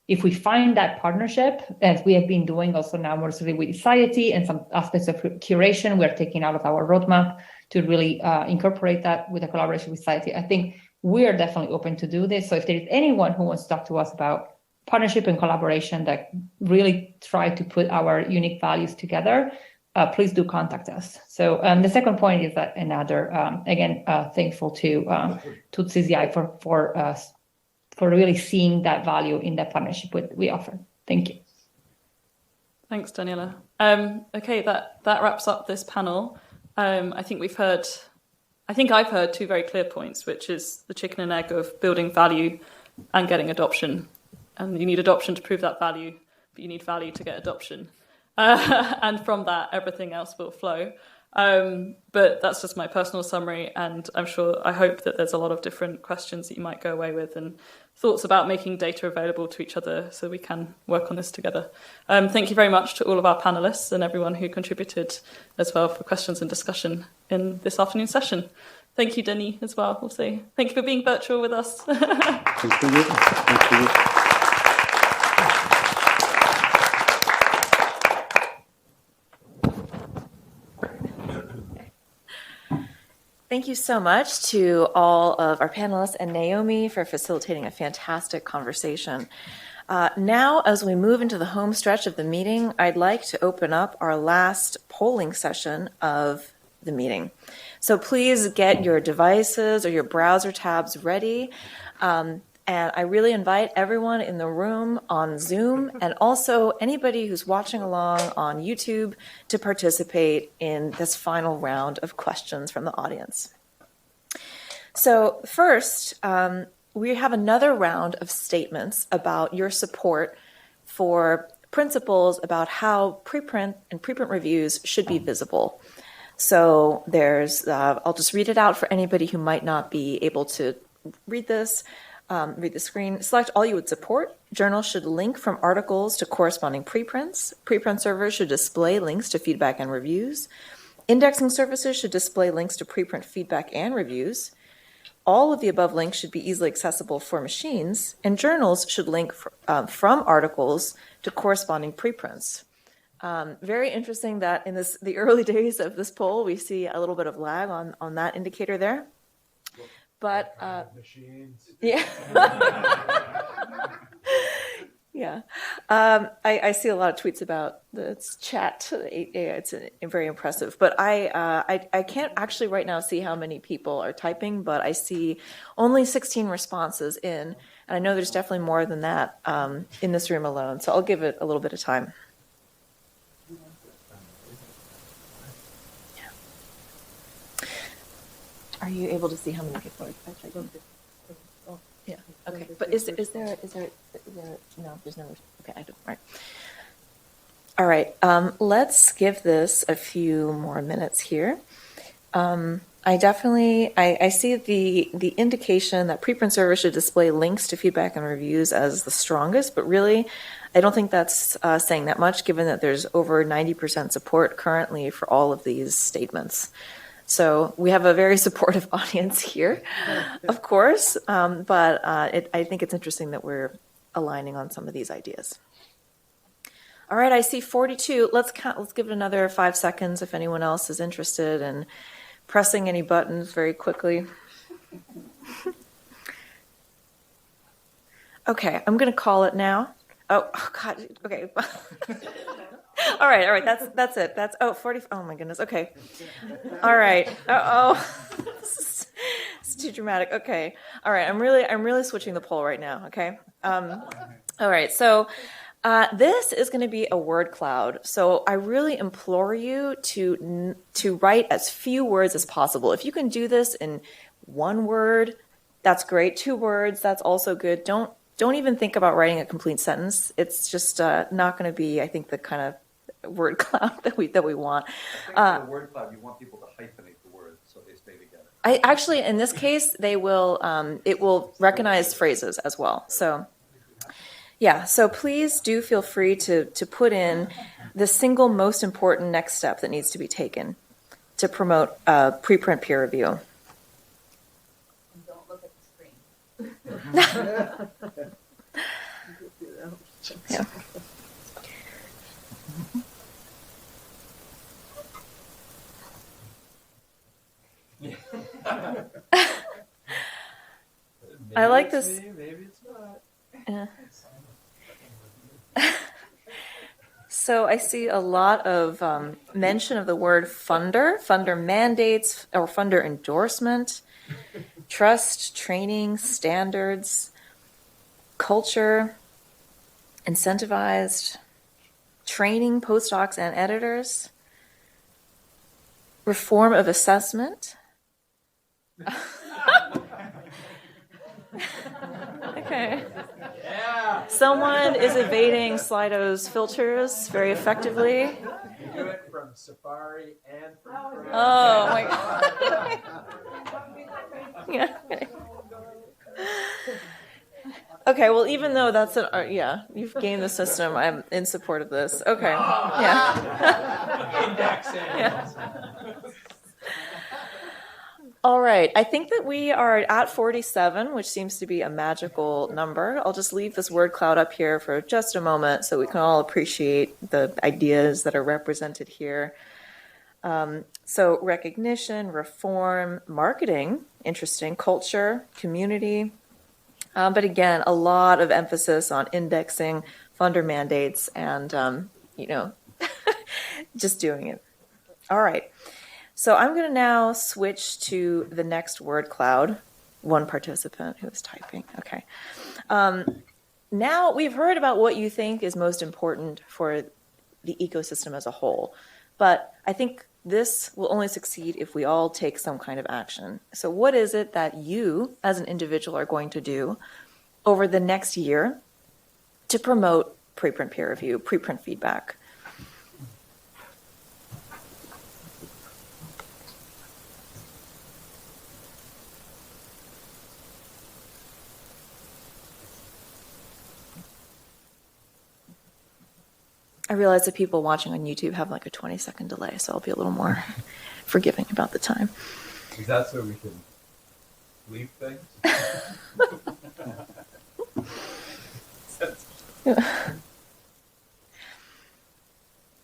[SPEAKER 17] if we find that partnership, as we have been doing also now more with society and some aspects of curation we're taking out of our roadmap to really incorporate that with a collaboration with society. I think we are definitely open to do this. So if there is anyone who wants to talk to us about partnership and collaboration that really try to put our unique values together, please do contact us. So the second point is that another, thankful to CCI for really seeing that value in that partnership we offer. Thank you.
[SPEAKER 1] Thanks, Daniela. Okay, that wraps up this panel. I think I've heard two very clear points, which is the chicken and egg of building value and getting adoption. And you need adoption to prove that value, but you need value to get adoption. And from that, everything else will flow. But that's just my personal summary. And I hope that there's a lot of different questions that you might go away with and thoughts about making data available to each other so we can work on this together. Thank you very much to all of our panelists and everyone who contributed as well for questions and discussion in this afternoon session. Thank you, Denis, as well. We'll see. Thank you for being virtual with us.
[SPEAKER 4] Thank you.
[SPEAKER 18] Thank you so much to all of our panelists and Naomi for facilitating a fantastic conversation. Now, as we move into the home stretch of the meeting, I'd like to open up our last polling session of the meeting. So please get your devices or your browser tabs ready. And I really invite everyone in the room on Zoom and also anybody who's watching along on YouTube to participate in this final round of questions from the audience. So first, we have another round of statements about your support for principles about how preprint and preprint reviews should be visible. So there's, I'll just read it out for anybody who might not be able to read this. Read the screen. Select all you would support. Journals should link from articles to corresponding preprints. Preprint servers should display links to feedback and reviews. Indexing services should display links to preprint feedback and reviews. All of the above links should be easily accessible for machines, and journals should link from articles to corresponding preprints. Very interesting that in the early days of this poll, we see a little bit of lag on that indicator there. But yeah, Yeah. I see a lot of tweets about the chat. It's very impressive. But I can't actually right now see how many people are typing, but I see only 16 responses in. And I know there's definitely more than that in this room alone. So I'll give it a little bit of time. Are you able to see how many people are typing? Yeah. Okay. But is there no? There's no. Okay. I don't. All right. Let's give this a few more minutes here. I definitely I see the indication that preprint servers should display links to feedback and reviews as the strongest, but really, I don't think that's saying that much, given that there's over 90% support currently for all of these statements. So we have a very supportive audience here, of course, but I think it's interesting that we're aligning on some of these ideas. All right, I see 42. Let's give it another 5 seconds if anyone else is interested in pressing any buttons very quickly. Okay, I'm going to call it now. Oh God. Okay. All right. That's it. 40. Oh my goodness. Okay. All right. It's too dramatic. Okay. All right. I'm really switching the poll right now. Okay. All right. So this is going to be a word cloud. So I really implore you to write as few words as possible. If you can do this in 1 word, that's great. 2 words, that's also good. Don't even think about writing a complete sentence. It's just not going to be, I think, the kind of word cloud that we want.
[SPEAKER 7] I think for the word cloud, you want people to hyphenate the words so they stay together.
[SPEAKER 18] I actually, in this case, they will. It will recognize phrases as well. So, yeah. So please do feel free to put in the single most important next step that needs to be taken to promote preprint peer review.
[SPEAKER 19] And don't look at the screen.
[SPEAKER 18] Yeah. I like this.
[SPEAKER 20] Maybe it's not.
[SPEAKER 18] So I see a lot of mention of the word funder mandates or funder endorsement, trust, training, standards, culture, incentivized, training postdocs and editors, reform of assessment. Okay.
[SPEAKER 20] Yeah.
[SPEAKER 18] Someone is evading Slido's filters very effectively.
[SPEAKER 20] Do it from Safari and from Chrome.
[SPEAKER 18] Oh my God. Yeah. Okay, well, even though that's you've gamed the system, I'm in support of this. Okay. Yeah.
[SPEAKER 20] Indexing.
[SPEAKER 18] Yeah. All right. I think that we are at 47, which seems to be a magical number. I'll just leave this word cloud up here for just a moment so we can all appreciate the ideas that are represented here. So recognition, reform, marketing, interesting, culture, community. But again, a lot of emphasis on indexing, funder mandates, and, just doing it. All right. So I'm going to now switch to the next word cloud. One participant who is typing. Okay. Now we've heard about what you think is most important for the ecosystem as a whole. But I think this will only succeed if we all take some kind of action. So what is it that you, as an individual, are going to do over the next year to promote preprint peer review, preprint feedback? I realize that people watching on YouTube have like a 20-second delay, so I'll be a little more forgiving about the time.
[SPEAKER 20] Is that so we can leave things?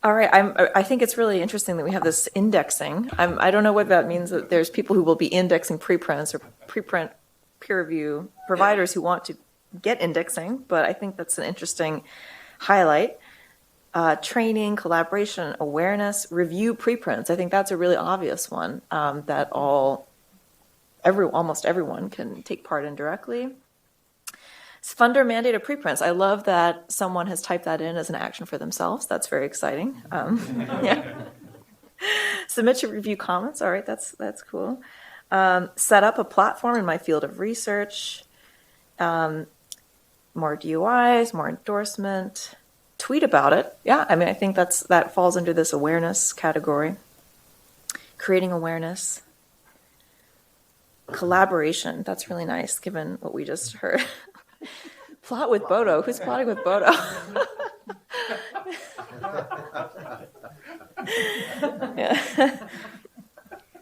[SPEAKER 18] All right, I think it's really interesting that we have this indexing. I don't know what that means, that there's people who will be indexing preprints or preprint peer review providers who want to get indexing, but I think that's an interesting highlight. Training, collaboration, awareness, review preprints. I think that's a really obvious one that almost everyone can take part in directly. Funder mandated preprints. I love that someone has typed that in as an action for themselves. That's very exciting. Yeah. Submit your review comments. All right, that's cool. Set up a platform in my field of research. More DOIs, more endorsement. Tweet about it. Yeah, I mean, I think that falls under this awareness category. Creating awareness. Collaboration. That's really nice, given what we just heard. Plot with Bodo. Who's plotting with Bodo? Yeah.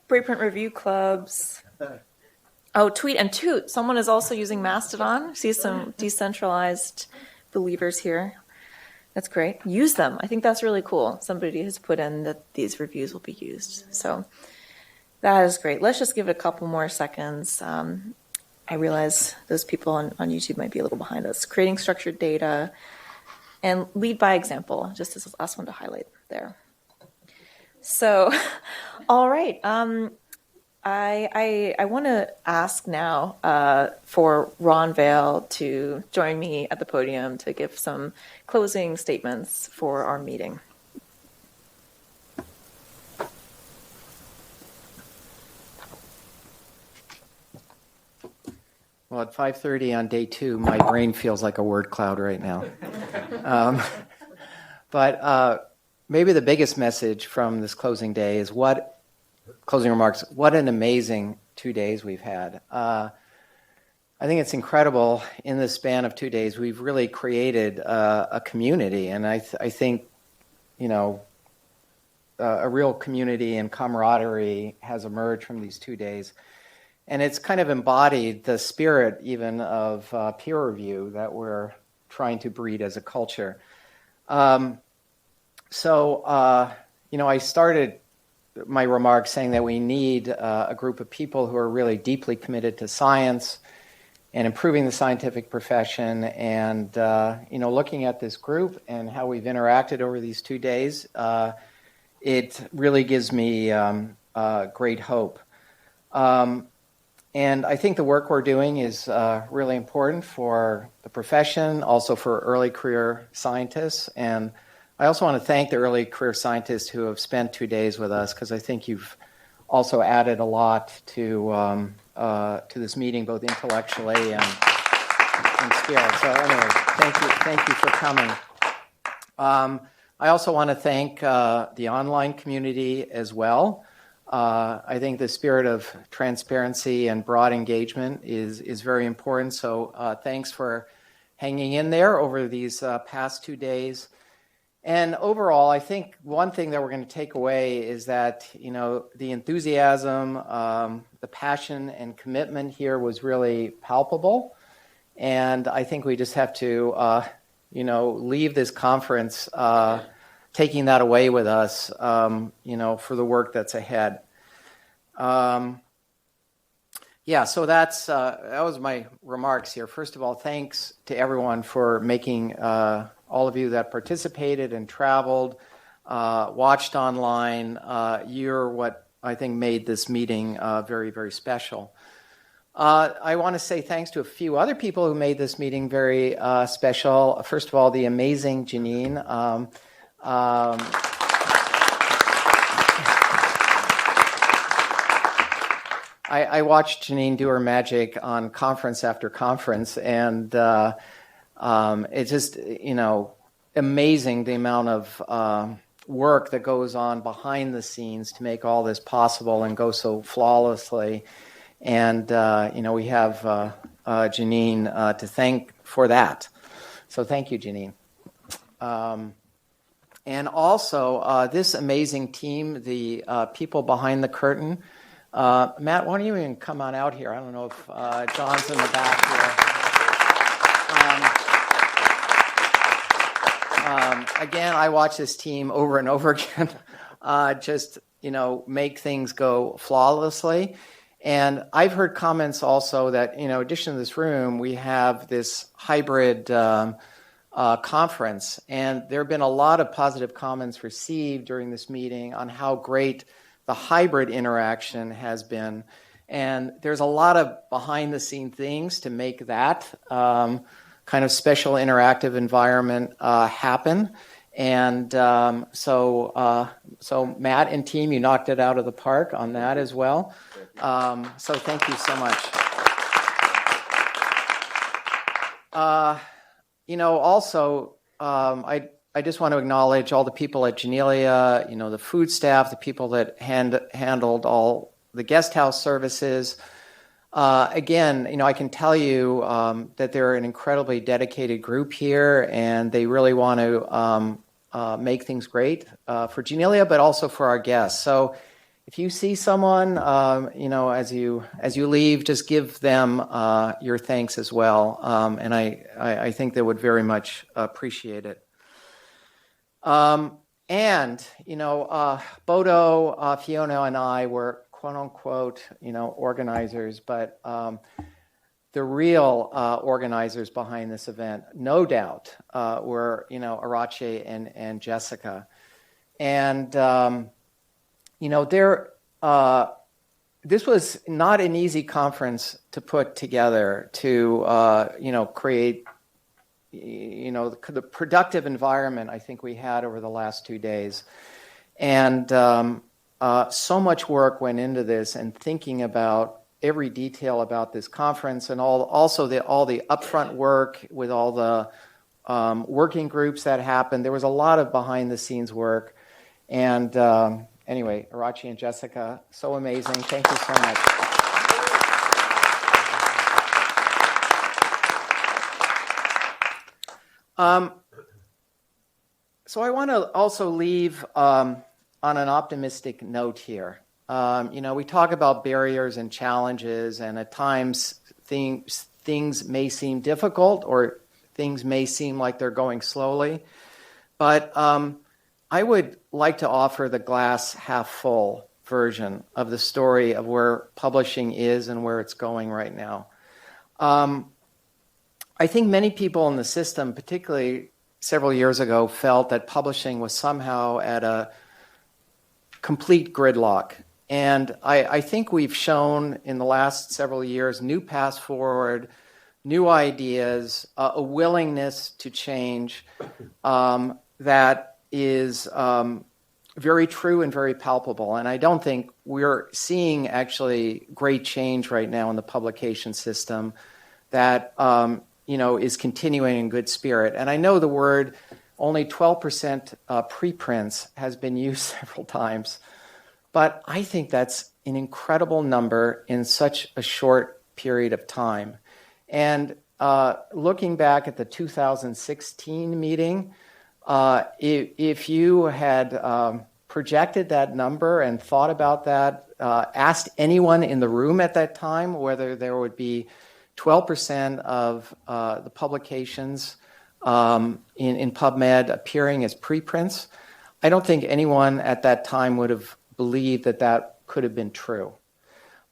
[SPEAKER 18] Preprint review clubs. Oh, tweet and toot. Someone is also using Mastodon. See some decentralized believers here. That's great. Use them. I think that's really cool. Somebody has put in that these reviews will be used. So that is great. Let's just give it a couple more seconds. I realize those people on YouTube might be a little behind us. Creating structured data and lead by example, just as the last one to highlight there. So, all right. I want to ask now for Ron Vale to join me at the podium to give some closing statements for our meeting.
[SPEAKER 9] Well, at 5:30 on day 2, my brain feels like a word cloud right now. But maybe the biggest message from this closing day is closing remarks, what an amazing 2 days we've had. I think it's incredible in the span of 2 days, we've really created a community. And I think, a real community and camaraderie has emerged from these 2 days. And it's kind of embodied the spirit even of peer review that we're trying to breed as a culture. I started my remarks saying that we need a group of people who are really deeply committed to science and improving the scientific profession. And, looking at this group and how we've interacted over these 2 days, it really gives me great hope. And I think the work we're doing is really important for the profession, also for early career scientists. And I also want to thank the early career scientists who have spent 2 days with us, because I think you've also added a lot to this meeting, both intellectually and spirit. So anyway, thank you for coming. I also want to thank the online community as well. I think the spirit of transparency and broad engagement is very important. So thanks for hanging in there over these past 2 days. And overall, I think one thing that we're going to take away is that, the enthusiasm, the passion and commitment here was really palpable. And I think we just have to, leave this conference taking that away with us, for the work that's ahead. So that was my remarks here. First of all, thanks to everyone for making, all of you that participated and traveled, watched online. You're what I think made this meeting very, very special. I want to say thanks to a few other people who made this meeting very special. First of all, the amazing Janine. I watched Janine do her magic on conference after conference, and it's just, amazing the amount of work that goes on behind the scenes to make all this possible and go so flawlessly. And, we have Janine to thank for that. So thank you, Janine. And also this amazing team, the people behind the curtain. Matt, why don't you even come on out here? I don't know if John's in the back here. Again, I watch this team over and over again, just, make things go flawlessly. And I've heard comments also that, in addition to this room, we have this hybrid conference. And there have been a lot of positive comments received during this meeting on how great the hybrid interaction has been. And there's a lot of behind-the-scene things to make that kind of special interactive environment happen. And so Matt and team, you knocked it out of the park on that as well. So thank you so much. Also, I just want to acknowledge all the people at Janelia, the food staff, the people that handled all the guest house services. Again, I can tell you that they're an incredibly dedicated group here, and they really want to make things great for Janelia, but also for our guests. So if you see someone, as you leave, just give them your thanks as well. And I think they would very much appreciate it. Bodo, Fiona, and I were quote unquote, organizers, but the real organizers behind this event, no doubt, were, Iratxe and Jessica. And, this was not an easy conference to put together to, create, the productive environment I think we had over the last 2 days. And so much work went into this and thinking about every detail about this conference and all the upfront work with all the working groups that happened. There was a lot of behind the scenes work. And anyway, Iratxe and Jessica, so amazing. Thank you so much. So I want to also leave on an optimistic note here. We talk about barriers and challenges, and at times things may seem difficult or things may seem like they're going slowly. But I would like to offer the glass half full version of the story of where publishing is and where it's going right now. I think many people in the system, particularly several years ago, felt that publishing was somehow at a complete gridlock. And I think we've shown in the last several years new paths forward, new ideas, a willingness to change that is very true and very palpable. And I don't think we're seeing actually great change right now in the publication system that is continuing in good spirit. And I know the word only 12% preprints has been used several times, but I think that's an incredible number in such a short period of time. And looking back at the 2016 meeting, if you had projected that number and thought about that, asked anyone in the room at that time whether there would be 12% of the publications in PubMed appearing as preprints, I don't think anyone at that time would have believed that that could have been true.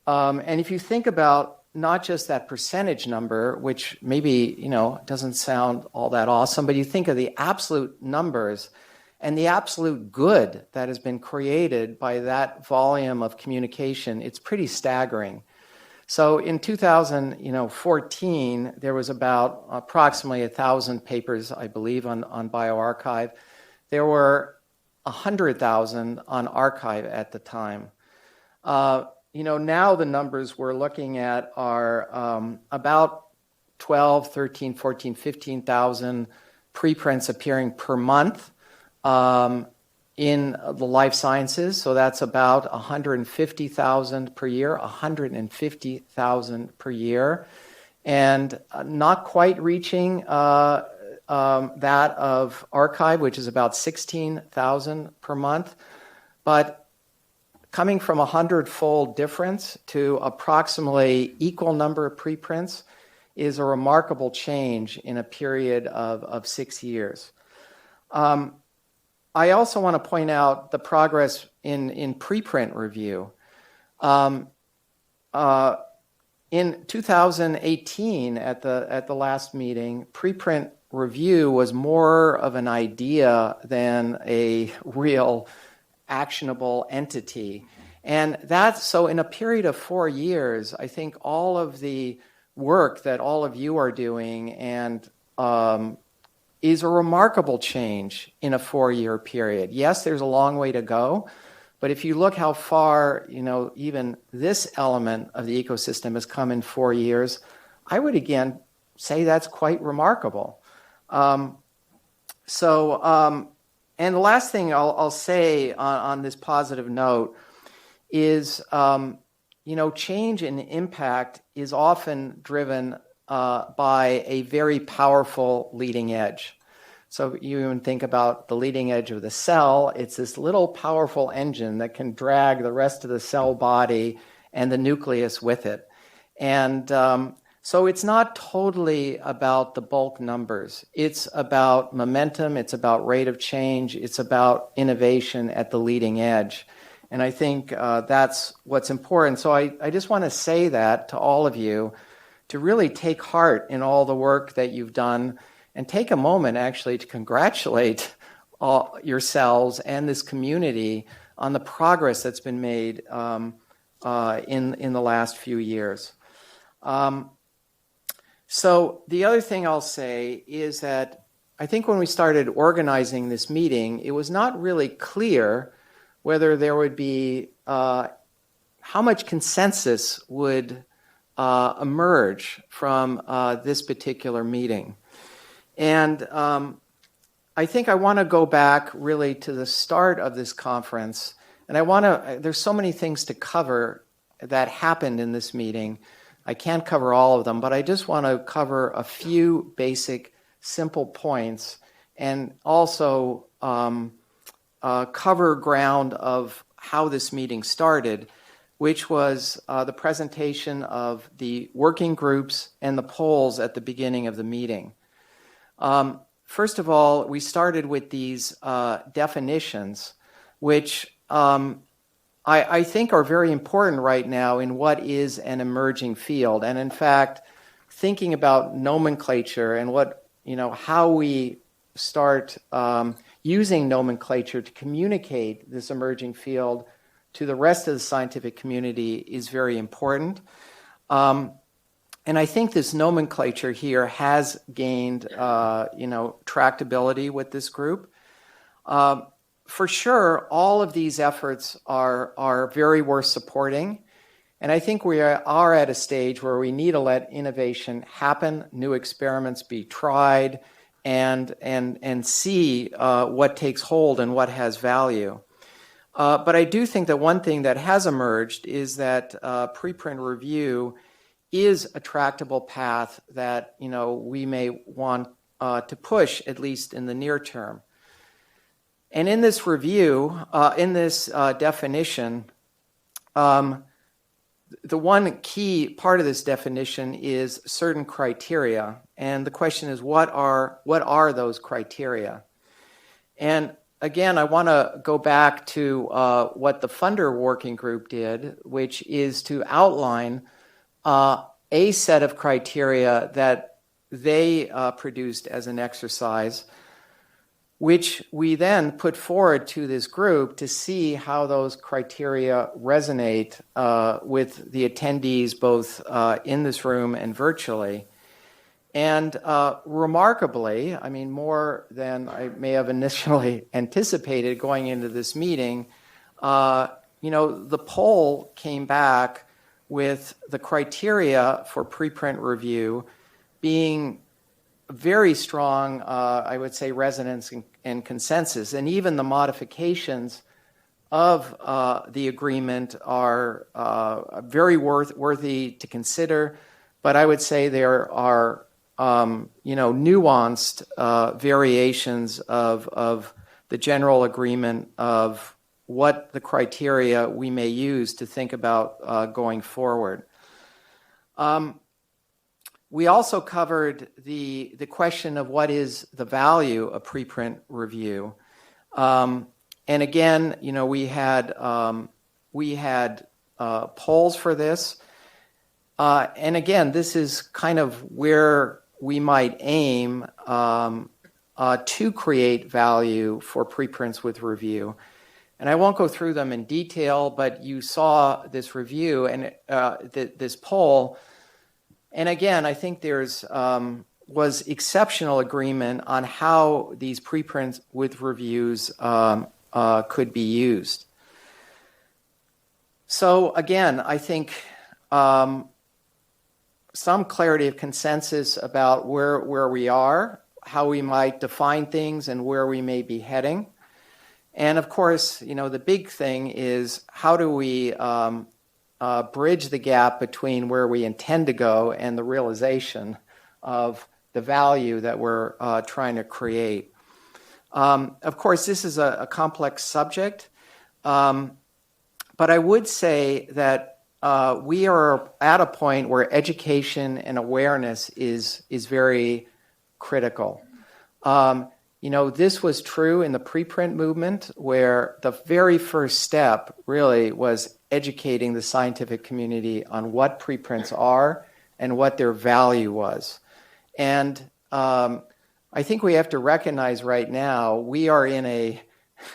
[SPEAKER 9] And if you think about not just that percentage number, which maybe, doesn't sound all that awesome, but you think of the absolute numbers and the absolute good that has been created by that volume of communication, it's pretty staggering. So in 2014, there was about approximately 1,000 papers, I believe, on bioRxiv. There were 100,000 on arXiv at the time. Now the numbers we're looking at are about 12, 13, 14, 15,000 preprints appearing per month in the life sciences. So that's about 150,000 per year, 150,000 per year, and not quite reaching that of arXiv, which is about 16,000 per month, but coming from 100-fold difference to approximately equal number of preprints is a remarkable change in a period of 6 years. I also want to point out the progress in preprint review. in 2018, at the last meeting, preprint review was more of an idea than a real actionable entity. And so in a period of 4 years, I think all of the work that all of you are doing and is a remarkable change in a 4-year period. Yes, there's a long way to go, but if you look how far, even this element of the ecosystem has come in 4 years, I would again say that's quite remarkable. And the last thing I'll say on this positive note is, change and impact is often driven by a very powerful leading edge. So you even think about the leading edge of the cell. It's this little powerful engine that can drag the rest of the cell body and the nucleus with it. And so it's not totally about the bulk numbers. It's about momentum. It's about rate of change. It's about innovation at the leading edge. And I think that's what's important. So I just want to say that to all of you, to really take heart in all the work that you've done, and take a moment actually to congratulate yourselves and this community on the progress that's been made in the last few years. So the other thing I'll say is that I think when we started organizing this meeting, it was not really clear whether there would be how much consensus would emerge from this particular meeting. And I think I want to go back really to the start of this conference. And there's so many things to cover that happened in this meeting. I can't cover all of them, but I just want to cover a few basic, simple points and also cover ground of how this meeting started, which was the presentation of the working groups and the polls at the beginning of the meeting. First of all, we started with these definitions, which I think are very important right now in what is an emerging field. And in fact, thinking about nomenclature and how we start using nomenclature to communicate this emerging field to the rest of the scientific community is very important. And I think this nomenclature here has gained, tractability with this group. For sure, all of these efforts are very worth supporting. And I think we are at a stage where we need to let innovation happen, new experiments be tried, and see what takes hold and what has value. But I do think that one thing that has emerged is that preprint review is a tractable path that we may want to push, at least in the near term. And in this review, in this definition, the one key part of this definition is certain criteria. And the question is, what are those criteria? And again, I want to go back to what the funder working group did, which is to outline a set of criteria that they produced as an exercise, which we then put forward to this group to see how those criteria resonate with the attendees both in this room and virtually. And remarkably, I mean, more than I may have initially anticipated going into this meeting, the poll came back with the criteria for preprint review being very strong, I would say, resonance and consensus. And even the modifications of the agreement are very worthy to consider. But I would say there are, nuanced variations of the general agreement of what the criteria we may use to think about going forward. We also covered the question of what is the value of preprint review. And again, we had polls for this. And again, this is kind of where we might aim to create value for preprints with review. And I won't go through them in detail, but you saw this review and this poll. And again, I think there's was exceptional agreement on how these preprints with reviews could be used. So again, I think some clarity of consensus about where we are, how we might define things, and where we may be heading. And of course, the big thing is how do we bridge the gap between where we intend to go and the realization of the value that we're trying to create. Of course, this is a complex subject, but I would say that we are at a point where education and awareness is very critical. This was true in the preprint movement, where the very first step really was educating the scientific community on what preprints are and what their value was. And I think we have to recognize right now we are in a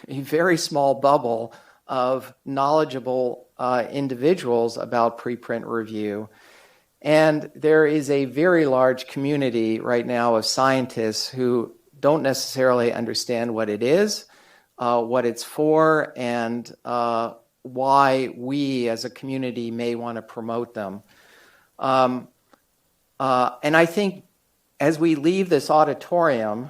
[SPEAKER 9] very small bubble of knowledgeable individuals about preprint review. And there is a very large community right now of scientists who don't necessarily understand what it is, what it's for, and why we as a community may want to promote them. And I think as we leave this auditorium,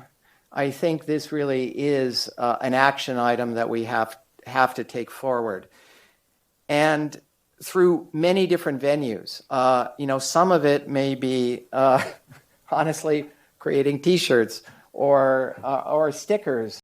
[SPEAKER 9] I think this really is an action item that we have to take forward. And through many different venues, some of it may be, honestly, creating T-shirts or stickers